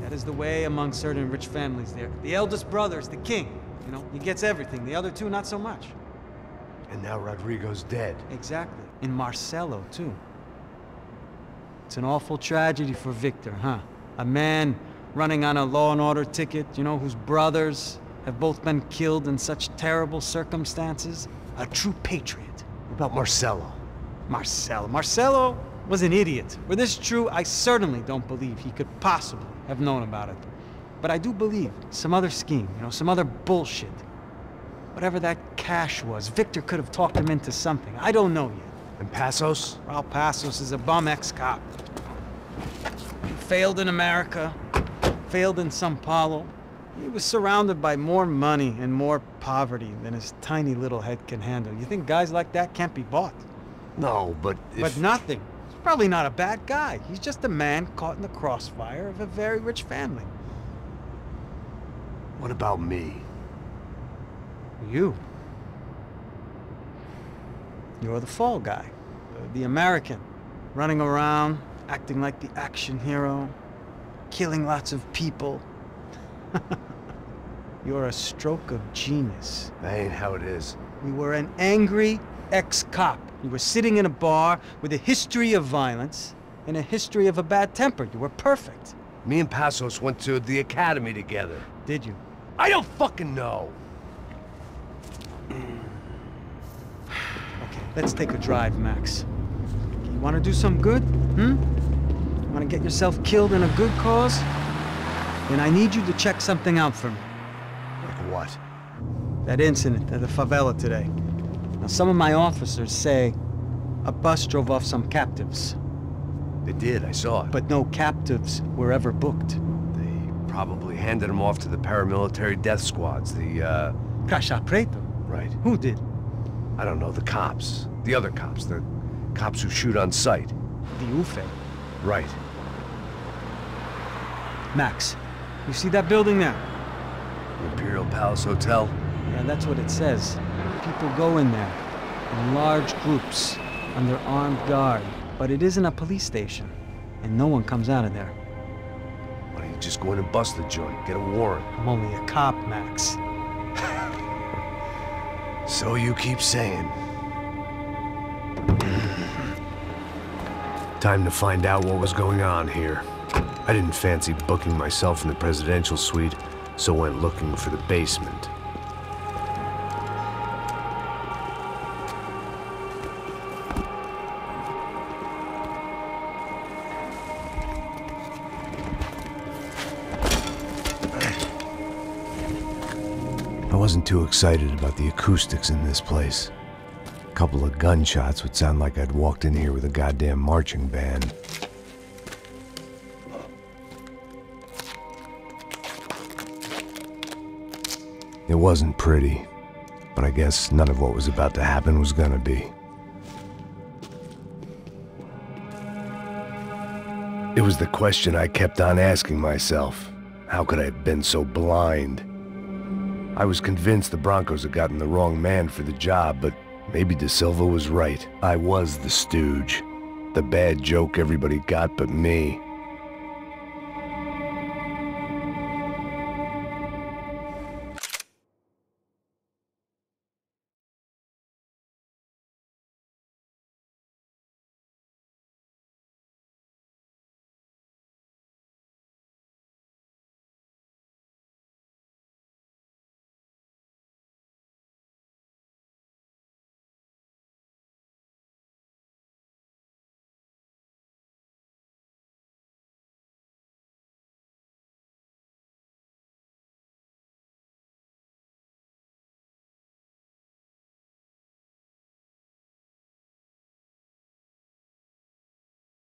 That is the way among certain rich families there. The eldest brother is the king. You know, he gets everything. The other two, not so much. And now Rodrigo's dead. Exactly. And Marcelo, too. It's an awful tragedy for Victor, huh? A man running on a law and order ticket, you know, whose brothers have both been killed in such terrible circumstances. A true patriot. What about Marcelo? Marcelo was an idiot. Were this true, I certainly don't believe he could possibly have known about it. But I do believe some other scheme, you know, some other bullshit. Whatever that cash was, Victor could have talked him into something. I don't know yet. And Passos? Well, Passos is a bum ex-cop. He failed in America, failed in Sao Paulo. He was surrounded by more money and more poverty than his tiny little head can handle. You think guys like that can't be bought? No, but But nothing. He's probably not a bad guy. He's just a man caught in the crossfire of a very rich family. What about me? You. You're the fall guy. The American. Running around, acting like the action hero. Killing lots of people. You're a stroke of genius. That ain't how it is. You were an angry ex-cop. You were sitting in a bar with a history of violence and a history of a bad temper. You were perfect. Me and Passos went to the academy together. Did you? I don't fucking know. Okay, let's take a drive, Max. You want to do some good? You want to get yourself killed in a good cause? Then I need you to check something out for me. Like what? That incident at the favela today. Now, some of my officers say a bus drove off some captives. They did, I saw it. But no captives were ever booked. They probably handed them off to the paramilitary death squads, the, Caixa Preto? Right. Who did? I don't know, the cops. The other cops, the cops who shoot on sight. The UFE. Right. Max, you see that building there? The Imperial Palace Hotel? Yeah, that's what it says. People go in there in large groups under armed guard. But it isn't a police station, and no one comes out of there. Why don't you just go in and bust the joint, get a warrant? I'm only a cop, Max. So you keep saying. Time to find out what was going on here. I didn't fancy booking myself in the presidential suite, so went looking for the basement. I wasn't too excited about the acoustics in this place. A couple of gunshots would sound like I'd walked in here with a goddamn marching band. It wasn't pretty, but I guess none of what was about to happen was gonna be. It was the question I kept on asking myself. How could I have been so blind? I was convinced the Broncos had gotten the wrong man for the job, but maybe De Silva was right. I was the stooge. The bad joke everybody got but me.